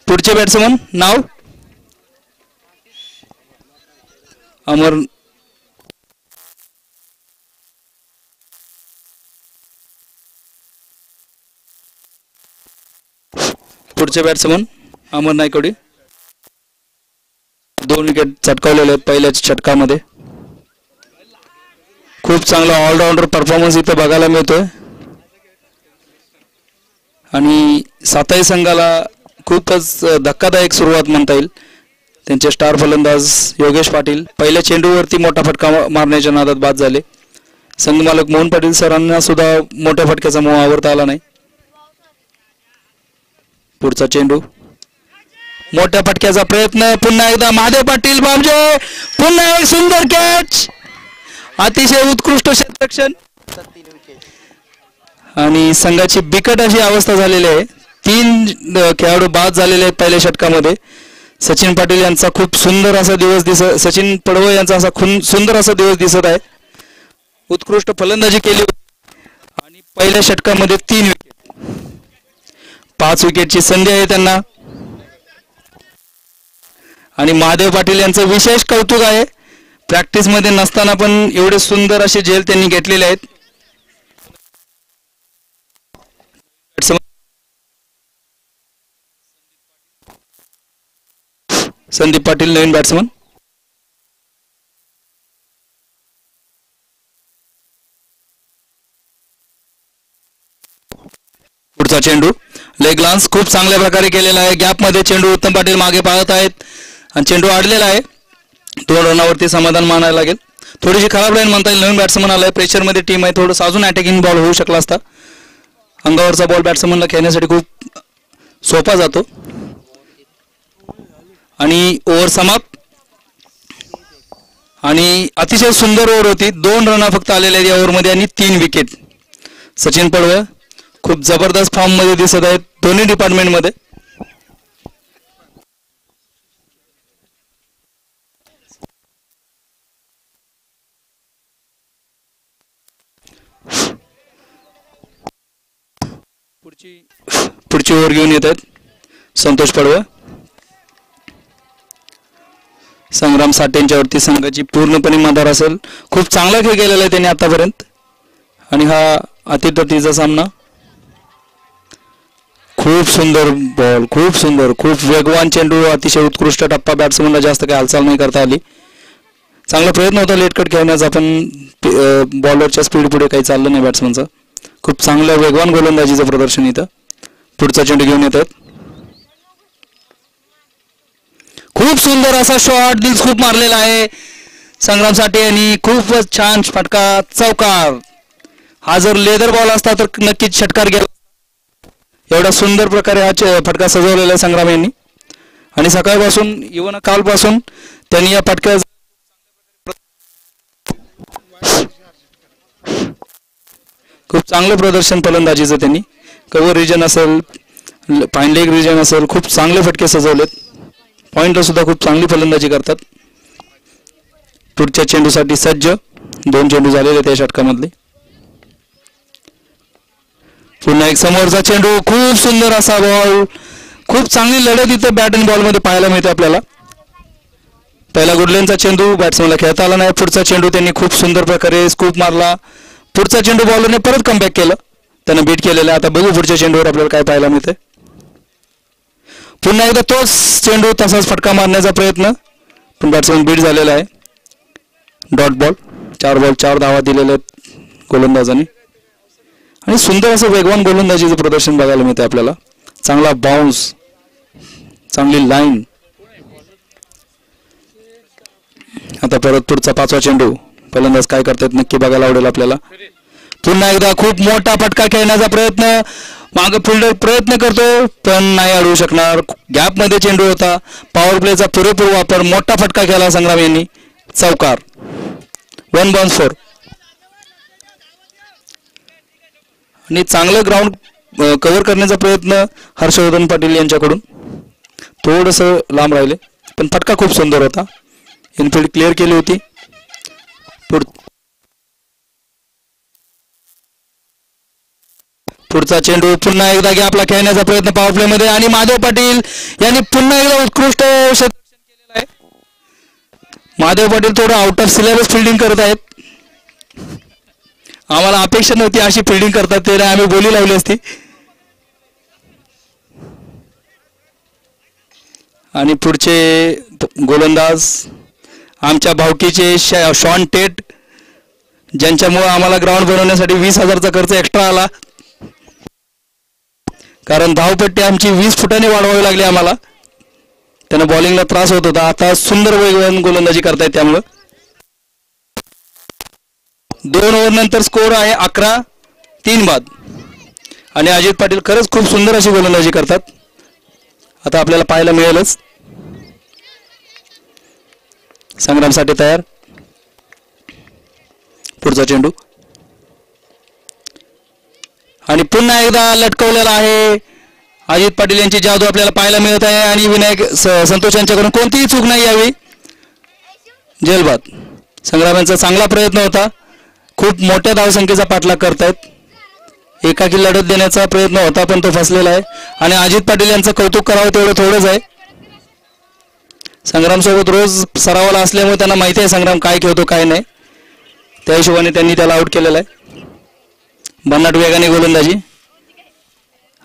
पुढचे बॅट्समन नाव अमर. पुढचे बॅट्समन अमर नायकोडी. 2 विकेट चटकावलेले आहेत पहिल्याच षटकामध्ये. खूप चांगला ऑलराऊंडर परफॉर्मन्स इथे बघायला मिळतोय आणि साताई संघाला खूपच धक्कादायक सुरुवात म्हणता येईल. त्यांचे स्टार फलंदाज योगेश पाटील पहिल्या चेंडूवरती मोठा फटका मारण्याच्या नादात बाद झाले. संघमालक मोहन पाटील सरांना सुद्धा मोठ्या फटक्याचा मोह आवरता आला नाही. पुढचा चेंडू, मोठ्या फटक्याचा प्रयत्न, पुन्हा एकदा महादेव पाटील बामजे, पुन्हा एक सुंदर कॅच, अतिशय उत्कृष्ट क्षेत्ररक्षण. आणि संघाची बिकट अशी अवस्था झालेली आहे. 3 खेळाडू बाद झालेले आहेत पहिल्या षटकामध्ये. सचिन पाटील यांचा खूप सुंदर असा दिवस सचिन पडवळ यांचा असा सुंदर असा दिवस दिसत आहे. उत्कृष्ट फलंदाजी केली आणि पहिल्या षटकामध्ये 3 विकेट, 5 विकेटची संधी आहे त्यांना. आणि महादेव पाटील यांचं विशेष कौतुक आहे, प्रॅक्टिस मध्ये नसताना पण एवढे सुंदर असे झेल त्यांनी घेतलेले आहेत. संदीप पाटील नवीन बॅट्समन. पुढचा चेंडू लेग लान्स खूप चांगल्या प्रकारे केलेला आहे. गॅप मध्ये चेंडू उत्तम पाटील मागे पाहत आहेत आणि चेंडू अडलेला आहे. 2 रनावरती समाधान मानायला लागेल. थोडीशी खराब लाईन म्हणता येईल. नवीन बॅट्समन आलाय, प्रेशर मध्ये टीम आहे. थोडंसं अजून अटॅकिंग बॉल होऊ शकला असता. अंगावरचा बॉल बॅट्समनला खेळण्यासाठी खूप सोपा जातो. आणि ओव्हर समाप्त. आणि अतिशय सुंदर ओव्हर होती. 2 रन फक्त आलेले आहेत या ओव्हरमध्ये आणि 3 विकेट. सचिन पडवळ खूप जबरदस्त फॉर्म मध्ये दिसत आहेत दोन्ही डिपार्टमेंट मध्ये. पुढची ओव्हर घेऊन येत आहेत संतोष पडवळ. संग्राम साठेंच्या वरती संघाची पूर्णपणे मदार असेल. खूप चांगला खेळ केलेला आहे त्यांनी आतापर्यंत. आणि हा अतितटीचा सामना. खूप सुंदर बॉल, खूप सुंदर, खूप वेगवान चेंडू, अतिशय उत्कृष्ट टप्पा. बॅट्समनला जास्त काही हालचाल नाही करता आली. चांगला प्रयत्न होता लेटकट खेळण्याचा पण बॉलरच्या स्पीड पुढे काही चाललं नाही बॅट्समनचं. खूप चांगलं वेगवान गोलंदाजीचं प्रदर्शन इथं. पुढचा चेंडू घेऊन येतात. खूप सुंदर असा शॉट दिल्स खूप मारलेला आहे संग्राम साठे यांनी. खूपच छान फटका, चौकार. हा जर लेदर बॉल असता तर नक्कीच षटकार गेला. एवढा सुंदर प्रकारे हा फटका सजवलेला आहे संग्राम यांनी. आणि सकाळपासून इव्हन कालपासून त्यांनी या फटक्या खूप चांगलं प्रदर्शन फलंदाजीचं त्यांनी. कव्हर रिजन असेल, फाईन लेग रिजन असेल, खूप चांगले फटके सजवलेत. पॉइंटला सुद्धा खूप चांगली फलंदाजी करतात. पुढच्या चेंडूसाठी सज्ज. 2 चेंडू झालेले त्या षटकामधले. पुन्हा एक समोरचा चेंडू. खूप सुंदर असा बॉल. खूप चांगली लढत इथं बॅट आणि बॉल मध्ये पाहायला मिळते आपल्याला. पहिला गुडलेनचा चेंडू बॅट्समनला खेळता आला नाही. पुढचा चेंडू त्यांनी खूप सुंदर प्रकारे स्कूप मारला. पुढचा चेंडू बॉलरने परत कमबॅक केलं. त्यानं बीट केलेलं. आता बघू पुढच्या चेंडूवर आपल्याला काय पाहायला मिळते. पुन्हा एकदा तोच चेंडू तसाच फटका मारण्याचा प्रयत्न, पण बॅट्समन बीट झालेला आहे. Dot ball. 4 बॉल 4 धावा दिलेल्या आहेत गोलंदाजांनी. आणि सुंदर असं वेगवान गोलंदाजीचं प्रदर्शन बघायला मिळतं आपल्याला. चांगला बाउन्स, चांगली लाईन. आता परत पुढचा 5वा चेंडू. फलंदाज काय करतात नक्की बघायला आवडेल आपल्याला. पुन्हा एकदा खूप मोठा फटका खेळण्याचा प्रयत्न. मागे फिल्डर प्रयत्न करतो पण नाही अडवू शकणार. गॅप मध्ये चेंडू होता. पॉवर प्लेचा पुरेपूर वापर. मोठा फटका खेळला संग्राम यांनी. चौकार. 1 बॉल 4. आणि चांगलं ग्राउंड कव्हर करण्याचा प्रयत्न हर्षवर्धन पाटील यांच्याकडून. थोडंसं लांब राहिले पण फटका खूप सुंदर होता. इनफिल्ड क्लिअर केली होती. पुढचा चेंडू. पुन्हा एकदा गॅपला खेळण्याचा प्रयत्न पॉवर प्ले मध्ये. आणि महादेव पाटील यांनी पुन्हा एकदा उत्कृष्ट क्षेत्ररक्षण केलेलं आहे. महादेव पाटील थोडं आउट ऑफ सिलेबस फिल्डिंग करत आहेत. आम्हाला अपेक्षा नव्हती अशी फिल्डिंग करतात ते, आम्ही बोली लावली असती. आणि पुढचे गोलंदाज आमच्या भावकीचे शॉन टेट, ज्यांच्यामुळे आम्हाला ग्राउंड बनवण्यासाठी 20,000चा खर्च एक्स्ट्रा आला. कारण धावपट्टी आमची 20 फुटाने वाढवावी लागली आम्हाला. त्यांना बॉलिंगला त्रास होत होता. आता सुंदर वेगवेगळ्या गोलंदाजी करतायत त्यामुळं. 2 ओव्हर नंतर स्कोर आहे 11-3 बाद. आणि अजित पाटील खरंच खूप सुंदर अशी गोलंदाजी करतात. आता आपल्याला पाहायला मिळेलच. संग्रामसाठी तयार. पुढचा चेंडू. आणि पुन्हा एकदा लटकवलेला आहे. अजित पाटील यांची जादू आपल्याला पाहायला मिळत आहे. आणि विनायक संतोष यांच्याकडून कोणतीही चूक नाही यावी. जेलबाद. संग्रामांचा चांगला प्रयत्न होता. खूप मोठ्या धावसंख्येचा पाठलाग करतायत. एकाकी लढत देण्याचा प्रयत्न होता पण तो फसलेला आहे. आणि अजित पाटील यांचं कौतुक करावं तेवढं थोडंच आहे. संग्रामसोबत रोज सरावाला असल्यामुळे त्यांना माहिती आहे संग्राम काय खेळतो काय नाही, त्या हिशोबाने त्यांनी त्याला आउट केलेलं आहे. भन्नाट वेगाने गोलंदाजी.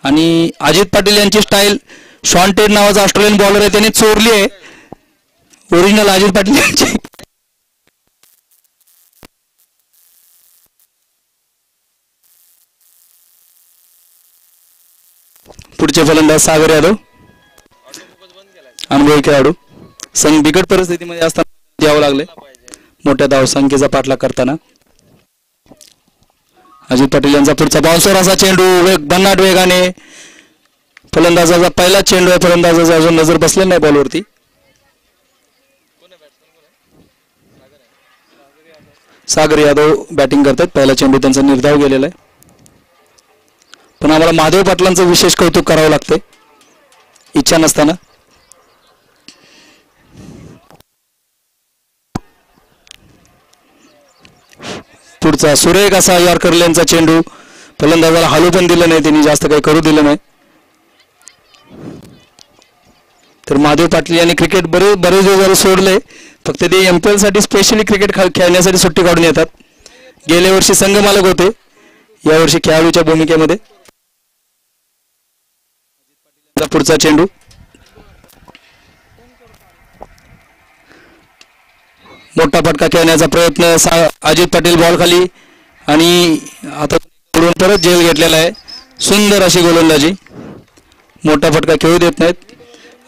आणि अजित पाटील यांची स्टाईल, शॉन टेड नावाचा ऑस्ट्रेलियन बॉलर आहे त्यांनी चोरली आहे ओरिजिनल अजित पाटील यांची. पुढचे फलंदाज सागर यादव, अनुभवी खेळाडू. संघ बिकट परिस्थितीमध्ये असताना द्यावं लागले मोठ्या धावसंख्येचा पाठलाग करताना. अजित पाटील यांचा पुढचा बाउन्सर असा चेंडू भन्नाट वेगाने. फलंदाजाचा पहिला चेंडू आहे, फलंदाजाचा अजून नजर बसले नाही बॉलवरती. सागर यादव बॅटिंग करतात. पहिला चेंडू त्यांचा निर्धाव गेलेला आहे. पण आम्हाला महादेव पाटलांचं विशेष कौतुक करावं लागते इच्छा नसताना. पुढचा सुरेख असा यॉर्कर लेनचा चेंडू. फलंदाजाला हालू पण दिलं नाही, त्यांनी जास्त काही करू दिलं नाही. तर महादेव पाटील यांनी क्रिकेट बरेच दिवस सोडले, फक्त ते MPL साठी स्पेशली क्रिकेट खेळण्यासाठी सुट्टी काढून येतात. गेल्या वर्षी संघ मालक होते, यावर्षी खेळाडूच्या भूमिकेमध्ये. पुढचा चेंडू मोठा फटका खेळण्याचा प्रयत्न. अजित पाटील बॉल खाली आणि आता परत झेल घेतलेला आहे. सुंदर अशी गोलंदाजी. मोठा फटका खेळू देत नाहीत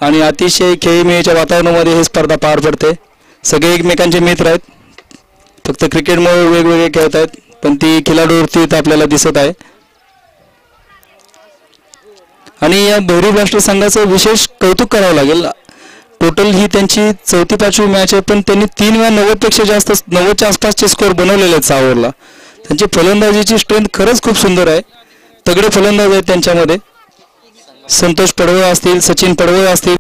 आणि अतिशय खेळीमेळीच्या वातावरणामध्ये ही स्पर्धा पार पडते. सगळे एकमेकांचे मित्र आहेत, फक्त क्रिकेटमुळे वेगवेगळे खेळत आहेत, पण ती खिलाडूवरती आपल्याला दिसत आहे. आणि या भैरव राष्ट्रीय संघाचं विशेष कौतुक करावं लागेल. टोटल ही त्यांची 4थी-5वी मॅच आहे, पण त्यांनी 3 वेळा 90पेक्षा जास्त 90च्या आसपासचे स्कोर बनवलेले आहेत 6 ओव्हरला. त्यांची फलंदाजीची स्ट्रेंथ खरंच खूप सुंदर आहे. तगडे फलंदाज आहेत त्यांच्यामध्ये. संतोष पडवळ असतील, सचिन पडवळ असतील,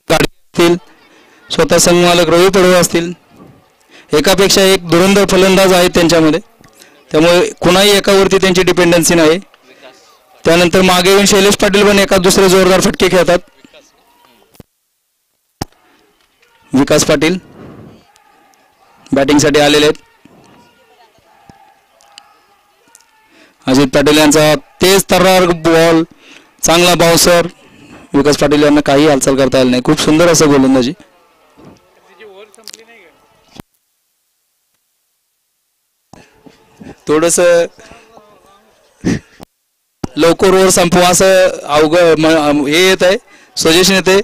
असतील, स्वतः संघमालक रवी पडवळ असतील. एकापेक्षा एक धुरंधर फलंदाज आहेत त्यांच्यामध्ये, त्यामुळे कुणाही एकावरती त्यांची डिपेंडन्सी नाही. त्यानंतर मागे येऊन शैलेश पाटील पण एका दुसरे जोरदार फटके खेळतात. विकास पाटील बॅटिंगसाठी आलेले आहेत. अजित पाटील यांचा तेज तर्रार बॉल, चांगला बाउन्सर. विकास पाटील यांना काही हालचाल करता आली नाही. खूप सुंदर असं गोलंदाजी. थोडस लवकर ओव्हर संपवा असं अवघड हे येत आहे, सजेशन येते.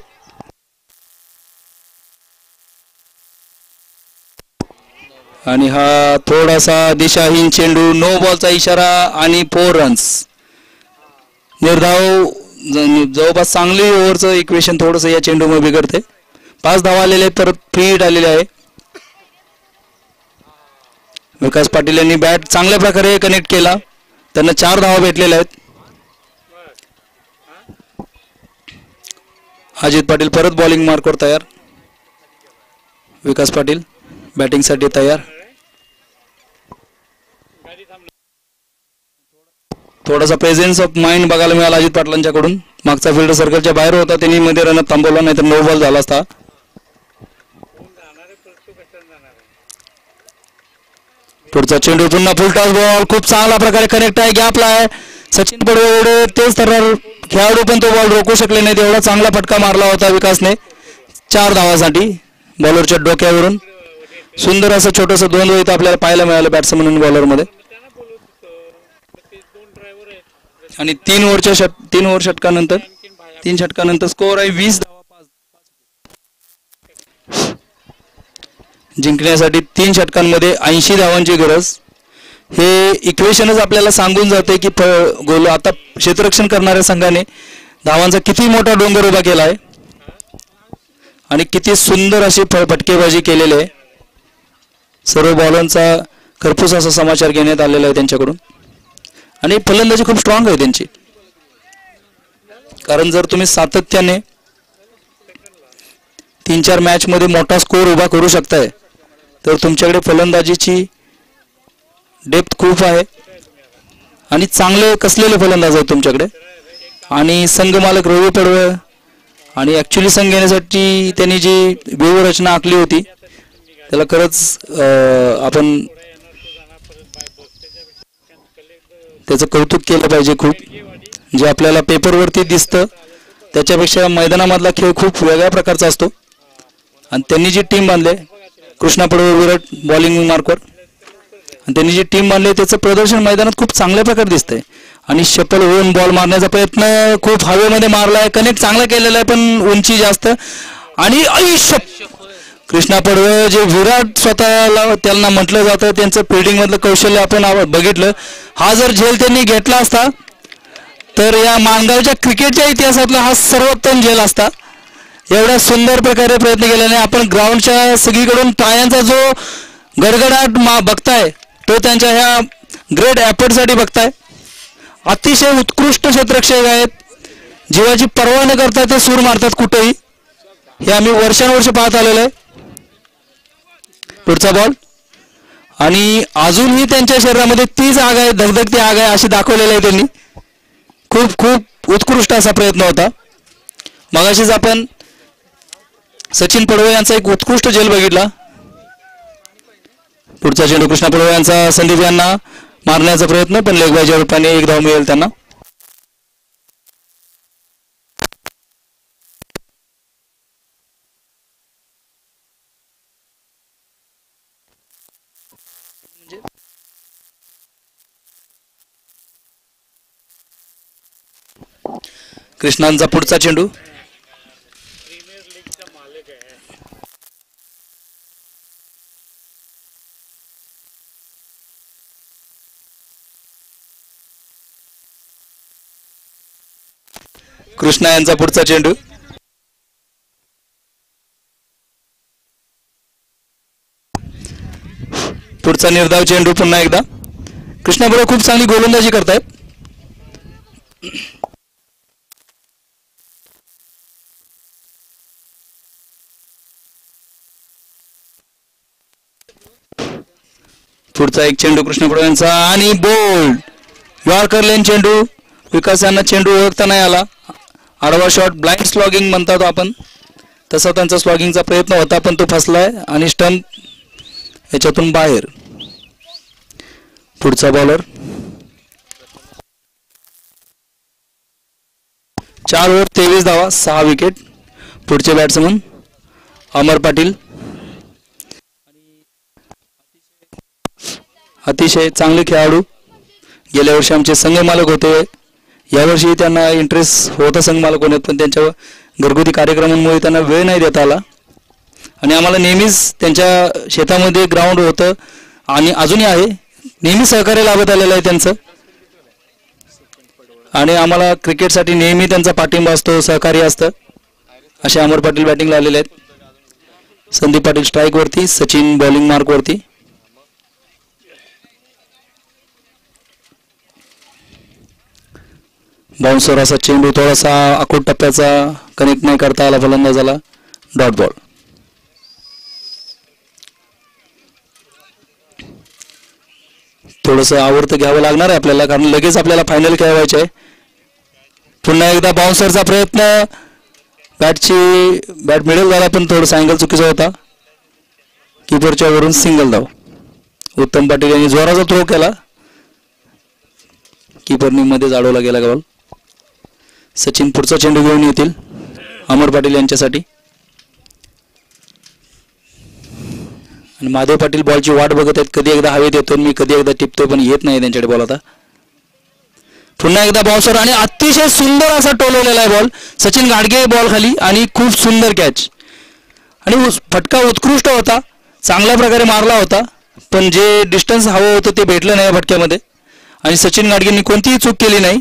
आणि हा थोडासा दिशाहीन चेंडू, नो बॉलचा इशारा आणि 4 रन्स. निर्धाव जवळपास चांगली ओव्हरचं इक्वेशन थोडंसं या चेंडूमुळे बिघडते. 5 धावा आलेले आहेत, परत फ्री हिट आलेले आहे. विकास पाटील यांनी बॅट चांगल्या प्रकारे कनेक्ट केला, त्यांना 4 धावा भेटलेल्या आहेत. अजित पाटील परत बॉलिंग मार्कवर तयार. विकास पाटील बॅटिंगसाठी तयार. थोडासा प्रेझेन्स ऑफ माइंड बघायला मिळाला अजित पाटलांच्याकडून. मागचा फील्डर सर्कलच्या बाहेर होता, त्यांनी मध्ये रनत थांबवला, नाहीतर नो बॉल झाला असता. पुढचा चेंडू पुन्हा फुलटॉस बॉल, खूप चांगल्या प्रकारे कनेक्ट आहे, गॅपला आहे. सचिन पडवळ एवढे तेज तर्रार खेळाडू पण तो बॉल रोखू शकले नाही, एवढा चांगला फटका मारला होता विकासने 4 धावासाठी बॉलरच्या डोक्यावरून. सुंदर असं छोटंसं द्वंद्व इथं आपल्याला पाहायला मिळालं बॅट्समन आणि बॉलरमध्ये. आणि 3 ओव्हर षटकानंतर 3 षटकानंतर स्कोअर आहे 20 धावा. जिंकण्यासाठी 3 षटकांमध्ये 80 धावांची गरज. हे इक्वेशनच आपल्याला सांगून जाते की आता क्षेत्ररक्षण करणाऱ्या संघाने धावांचा किती मोठा डोंगर उभा केला आहे आणि किती सुंदर अशी फटकेबाजी केलेली आहे. सर्व बॉलरचा खरपूस असा समाचार घेण्यात आलेला आहे त्यांच्याकडून. आणि फलंदाजी खूप स्ट्रॉंग आहे त्यांची, कारण जर तुम्ही सातत्याने 3-4 मॅच मध्ये मोठा स्कोर उभा करू शकताय तर तुमच्याकडे फलंदाजीची डेप्थ खूप आहे आणि चांगले कसलेले फलंदाज आहेत तुमच्याकडे. आणि संघ मालक रवी पडवळ आणि ॲक्च्युली संघ घेण्यासाठी त्यांनी जी व्यूहरचना आखली होती त्याला खरंच आपण त्याचं कौतुक केलं पाहिजे खूप. जे आपल्याला पेपरवरती दिसतं त्याच्यापेक्षा मैदानामधला खेळ खूप वेगळ्या प्रकारचा असतो. आणि त्यांनी जी टीम बांधली कृष्णा पडवळ विराट बॉलिंग मार्कवर आणि त्यांनी जी टीम बांधली त्याचं प्रदर्शन मैदानात खूप चांगल्या प्रकारे दिसतंय. आणि शफल होऊन बॉल मारण्याचा प्रयत्न खूप हवेमध्ये मारला आहे. कनेक्ट चांगला केलेला आहे पण उंची जास्त. आणि कृष्णा पडवळ जे विराट स्वतःला त्यांना म्हटलं जातं त्यांचं फिल्डिंगमधलं कौशल्य आपण बघितलं. हा जर झेल त्यांनी घेतला असता तर या माणगावच्या क्रिकेटच्या इतिहासातला हा सर्वोत्तम झेल असता. एवढ्या सुंदर प्रकारे प्रयत्न केल्याने आपण ग्राउंडच्या सगळीकडून टाळ्यांचा जो गडगडाट बघताय तो त्यांच्या ह्या ग्रेट एफर्टसाठी बघताय. अतिशय उत्कृष्ट क्षेत्ररक्षक आहेत. जीवाची पर्वा न करता ते सूर मारतात कुठेही. हे आम्ही वर्षानुवर्ष पाहत आलेलो आहे. पुढचा बॉल आणि अजूनही त्यांच्या शरीरामध्ये तीच आग आहे धगधगती आग आहे अशी दाखवलेली आहे त्यांनी. खूप खूप उत्कृष्ट असा प्रयत्न होता. मगाशीच आपण सचिन पडवळ यांचा एक उत्कृष्ट झेल बघितला. पुढचा चेंडू कृष्णा पडवळ यांचा संदीप यांना मारण्याचा प्रयत्न पण लेग बायच्या रूपाने एक धाव मिळेल त्यांना. कृष्णांचा पुढचा चेंडू कृष्णा यांचा पुढचा चेंडू पुढचा निर्धाव चेंडू पुन्हा एकदा कृष्णा बरोबर खूप चांगली गोलंदाजी करतायत. पुढचा एक चेंडू कृष्णा पडवळ यांचा आणि बोल्ड यॉर्कर लेन चेंडू. विकास यांना चेंडू ओळखता नाही आला. आडवा शॉट ब्लाइंड स्लॉगिंग म्हणतात आपण तसा त्यांचा स्लॉगिंगचा प्रयत्न होता पण तो फसलाय आणि स्टंप याच्यातून बाहेर. पुढचा बॉलर 4 ओव्हर 23 धावा 6 विकेट. पुढचे बॅट्समन अमर पाटील अतिशय चांगले खेळाडू. गेल्या वर्षी आमचे संघ मालक होते. यावर्षी त्यांना इंटरेस्ट होता संघ मालक होण्यात पण त्यांच्या घरगुती कार्यक्रमांमुळे त्यांना वेळ नाही देता आला. आणि आम्हाला नेहमीच त्यांच्या शेतामध्ये ग्राउंड होतं आणि अजूनही आहे. नेहमी सहकार्य लाभत आलेलं आहे त्यांचं. आणि आम्हाला क्रिकेटसाठी नेहमी त्यांचा पाठिंबा असतो सहकार्य असतं. असे अमर पाटील बॅटिंगला आलेले आहेत. संदीप पाटील स्ट्राईकवरती सचिन बॉलिंग मार्कवरती. बाउन्सर असा चेंडू थोडासा आखूड टप्प्याचा कनेक्ट नाही करता आला फलंदाजाला. Dot ball. थोडंसं आवर्त घ्यावं लागणार आहे आपल्याला कारण लगेच आपल्याला फायनल खेळवायचे आहे. पुन्हा एकदा बाउन्सरचा प्रयत्न बॅट मिडल झाला पण थोडंसं अँगल चुकीचा होता. किपरच्या वरून सिंगल धाव. उत्तम पाटील यांनी जोराचा थ्रो केला. किपरनी मध्ये जाडवला गेला बॉल. सचिन पुढचा चेंडू घेऊन येतील अमर पाटील यांच्यासाठी. आणि माधव पाटील बॉलची वाट बघत आहेत. कधी एकदा हवेत येतो मी कधी एकदा टिपतो पण येत नाही त्यांच्याकडे बॉल. आता पुन्हा एकदा बाउन्सर आणि अतिशय सुंदर असा टोलवलेला आहे बॉल. सचिन गाडगे बॉल खाली आणि खूप सुंदर कॅच. आणि फटका उत्कृष्ट होता. चांगल्या प्रकारे मारला होता पण जे डिस्टन्स हवं होतं ते भेटलं नाही फटक्यामध्ये. आणि सचिन गाडगेंनी कोणतीही चूक केली नाही.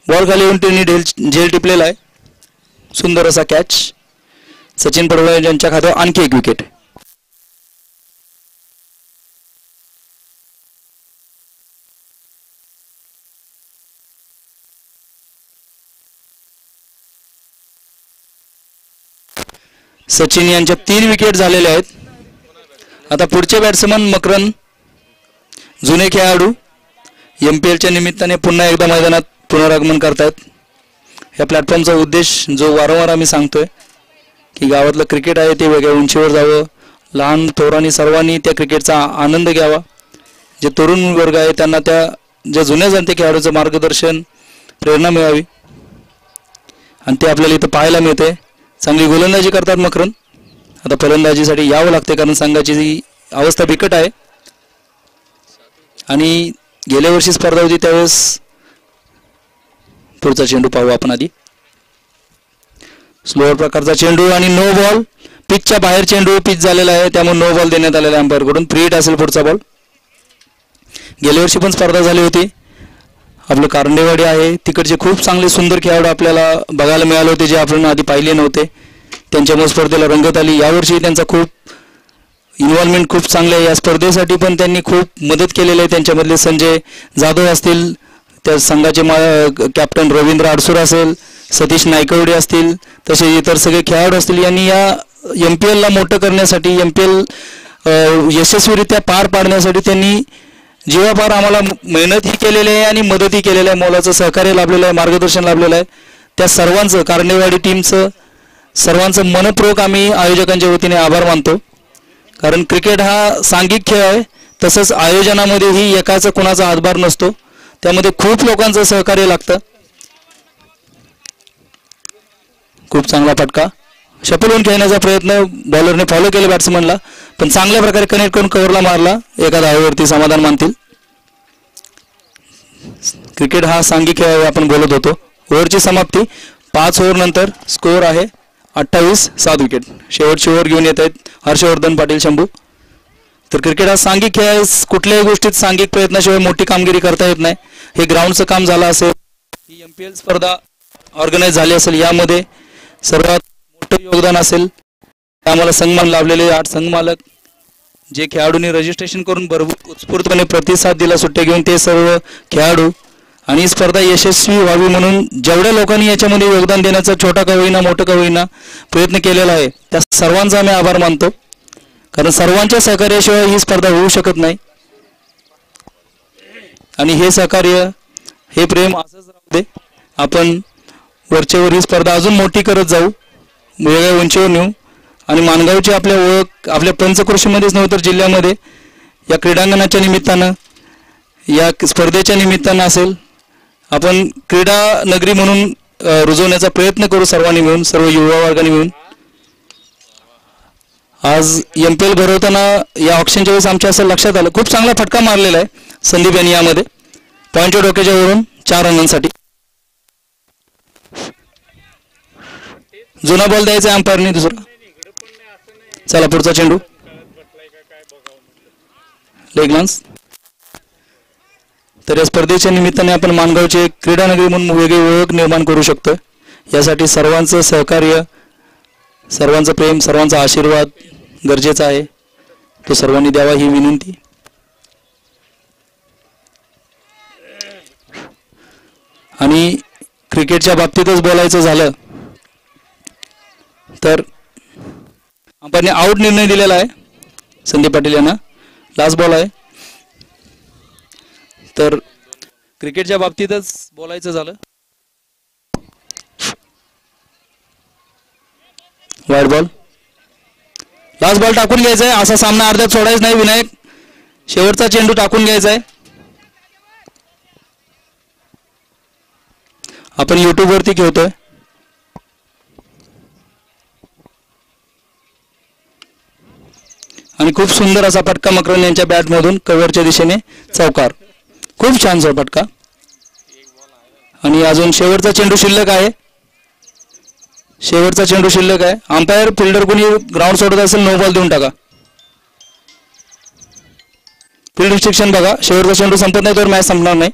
बॉल खाली येऊन त्यांनी झेल टिपलेला आहे. सुंदर असा कॅच. सचिन पडवळ यांच्या खात्यावर आणखी एक विकेट. सचिन यांच्या 3 विकेट झालेले आहेत. आता पुढचे बॅट्समन मकरन जुने खेळाडू MPLच्या निमित्ताने पुन्हा एकदा मैदानात पुनरागमन करतायत. ह्या प्लॅटफॉर्मचा उद्देश जो वारंवार आम्ही सांगतोय की गावातलं क्रिकेट आहे ते वेगळ्या उंचीवर जावं, लहान थोरांनी सर्वांनी त्या क्रिकेटचा आनंद घ्यावा, जे तरुण वर्ग आहे त्यांना त्या ज्या जुन्या जाणते खेळाडूचं मार्गदर्शन प्रेरणा मिळावी आणि ते आपल्याला इथं पाहायला मिळते. चांगली गोलंदाजी करतात मकरन. आता फलंदाजीसाठी यावं लागते कारण संघाची जी अवस्था बिकट आहे आणि गेल्या वर्षी स्पर्धा होती त्यावेळेस. पुढचा चेंडू पाहू आपण आधी. स्लोअर प्रकारचा चेंडू आणि नो बॉल. पिचच्या बाहेर चेंडू पिच झालेला आहे त्यामुळे नो बॉल देण्यात आलेला आहे अंपायर कडून. फ्री हिट असेल पुढचा बॉल. गेल्या वर्षी पण स्पर्धा झाली होती. आपलं कारंडेवाडी आहे तिकडचे खूप चांगले सुंदर खेळाडू आपल्याला बघायला मिळाले होते जे आपण आधी पाहिले नव्हते. त्यांच्यामुळे स्पर्धेला रंगत आली. यावर्षी त्यांचा खूप इन्व्हॉल्वमेंट खूप चांगलं आहे. या स्पर्धेसाठी पण त्यांनी खूप मदत केलेली आहे. त्यांच्यामधले संजय जाधव असतील, त्या संघाचे कॅप्टन रवींद्र आडसूर असेल, सतीश नायकवडे असतील, तसे इतर सगळे खेळाडू असतील. यांनी या MPLला मोठं करण्यासाठी MPL यशस्वीरित्या पार पाडण्यासाठी त्यांनी जीवापार आम्हाला मेहनतही केलेली आहे आणि मदतही केलेलं आहे. मोलाचं सहकार्य लाभलेलं आहे, मार्गदर्शन लाभलेलं आहे. त्या सर्वांचं कारंडेवाडी टीमचं सर्वांचं मनपूर्वक आम्ही आयोजकांच्या वतीने आभार मानतो. कारण क्रिकेट हा सांघिक खेळ आहे. तसंच आयोजनामध्येही एकाचा कुणाचा हातभार नसतो. त्यामध्ये खूप लोकांचं सहकार्य लागतं. खूप चांगला फटका. शपलवून खेळण्याचा प्रयत्न बॉलरने फॉलो केला बॅट्समनला, पण चांगल्या प्रकारे कनेक्ट करून कव्हरला मारला. एका धावेवरती समाधान मानतील. क्रिकेट हा सांघिक खेळ आपण बोलत होतो. ओव्हरची समाप्ती. 5 ओव्हर नंतर स्कोअर आहे 28-7 विकेट. शेवटची ओव्हर घेऊन येत आहेत हर्षवर्धन पाटील शंभू. तर क्रिकेट हा सांघिक खेळ आहे. कुठल्याही गोष्टीत सांघिक प्रयत्नाशिवाय मोठी कामगिरी करता येत नाही. हे ग्राउंडचं काम झालं असेल, ही MPL स्पर्धा ऑर्गनाईज झाली असेल, यामध्ये सर्वात मोठं योगदान असेल आम्हाला संघमान लाभलेले 8 संघमालक, जे खेळाडूंनी रजिस्ट्रेशन करून भरपूर उत्स्फूर्तपणे प्रतिसाद दिला सुट्ट्या घेऊन, ते सर्व खेळाडू. आणि ही स्पर्धा यशस्वी व्हावी म्हणून जेवढ्या लोकांनी याच्यामध्ये योगदान देण्याचा छोटा का होईना मोठं का होईना प्रयत्न केलेला आहे त्या सर्वांचा आम्ही आभार मानतो. कारण सर्वांच्या सहकार्याशिवाय ही स्पर्धा होऊ शकत नाही. आणि हे सहकार्य, हे प्रेम असंच राहू दे. आपण वरचेवर ही स्पर्धा अजून मोठी करत जाऊ, वेगळ्या उंचीवर नेऊ आणि माणगावची आपल्या ओळख आपल्या पंचक्रोशीमध्येच नव्हे तर जिल्ह्यामध्ये या क्रीडांगणाच्या निमित्तानं, या स्पर्धेच्या निमित्तानं असेल, आपण क्रीडा नगरी म्हणून रुजवण्याचा प्रयत्न करू सर्वांनी मिळून, सर्व युवा वर्गाने मिळून. आज MPL भरवताना या ऑप्शनच्या वेळेस आमच्या असं लक्षात आलं, खूप चांगला फटका मारलेला आहे संदीप यांनी यामध्ये पॉईंटच्या डोक्याच्या वरून 4 रनांसाठी. जुना बॉल द्यायचा आहे अंपायरने दुसरा. चला पुढचा चेंडू. Leg glance. तर या स्पर्धेच्या निमित्ताने आपण माणगावचे क्रीडा नगरी म्हणून वेगळी ओळख निर्माण करू शकतो. यासाठी सर्वांचं सहकार्य, सर्वांचं प्रेम, सर्वांचा आशीर्वाद गरजेचा आहे. तो सर्वांनी द्यावा ही विनंती. आणि क्रिकेटच्या बाबतीतच बोलायचं झालं तर अंपायरने आउट निर्णय दिलेला आहे संदीप पाटील यांना. लास्ट बॉल आहे. तर क्रिकेटच्या बाबतीतच बोलायचं झालं, वाईड बॉल. लास्ट बॉल टाकून घ्यायचा आहे. असा सामना अर्ध्यात सोडायचा नाही विनायक. शेवटचा चेंडू टाकून घ्यायचा आहे. आपण YouTube वरती खेळतोय. आणि खूप सुंदर असा फटका मकरन यांच्या बॅटमधून कव्हरच्या दिशेने चौकार. खूप छान फटका. आणि अजून शेवटचा चेंडू शिल्लक आहे. शेवटचा चेंडू शिल्लक आहे. अंपायर फिल्डर कोणी ग्राउंड सोडत असेल नो बॉल देऊन टाका. फील्ड रिस्ट्रिक्शन बघा. शेवटचा चेंडू संपत नाही तर मॅच संपणार नाही.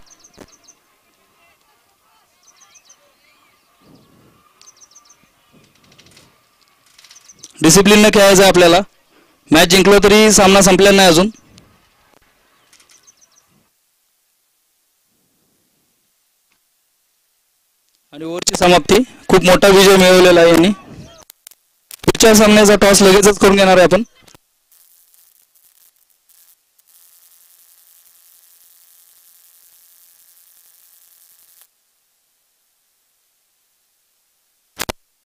डिसिप्लिनने खेळायचं आपल्याला. मॅच जिंकलो तरी सामना संपलेला नाही अजून. आणि ओव्हरची समाप्ती. खूप मोठा विजय मिळवलेला आहे यांनी. पुढच्या सामन्याचा टॉस लगेचच करून घेणार आहे आपण.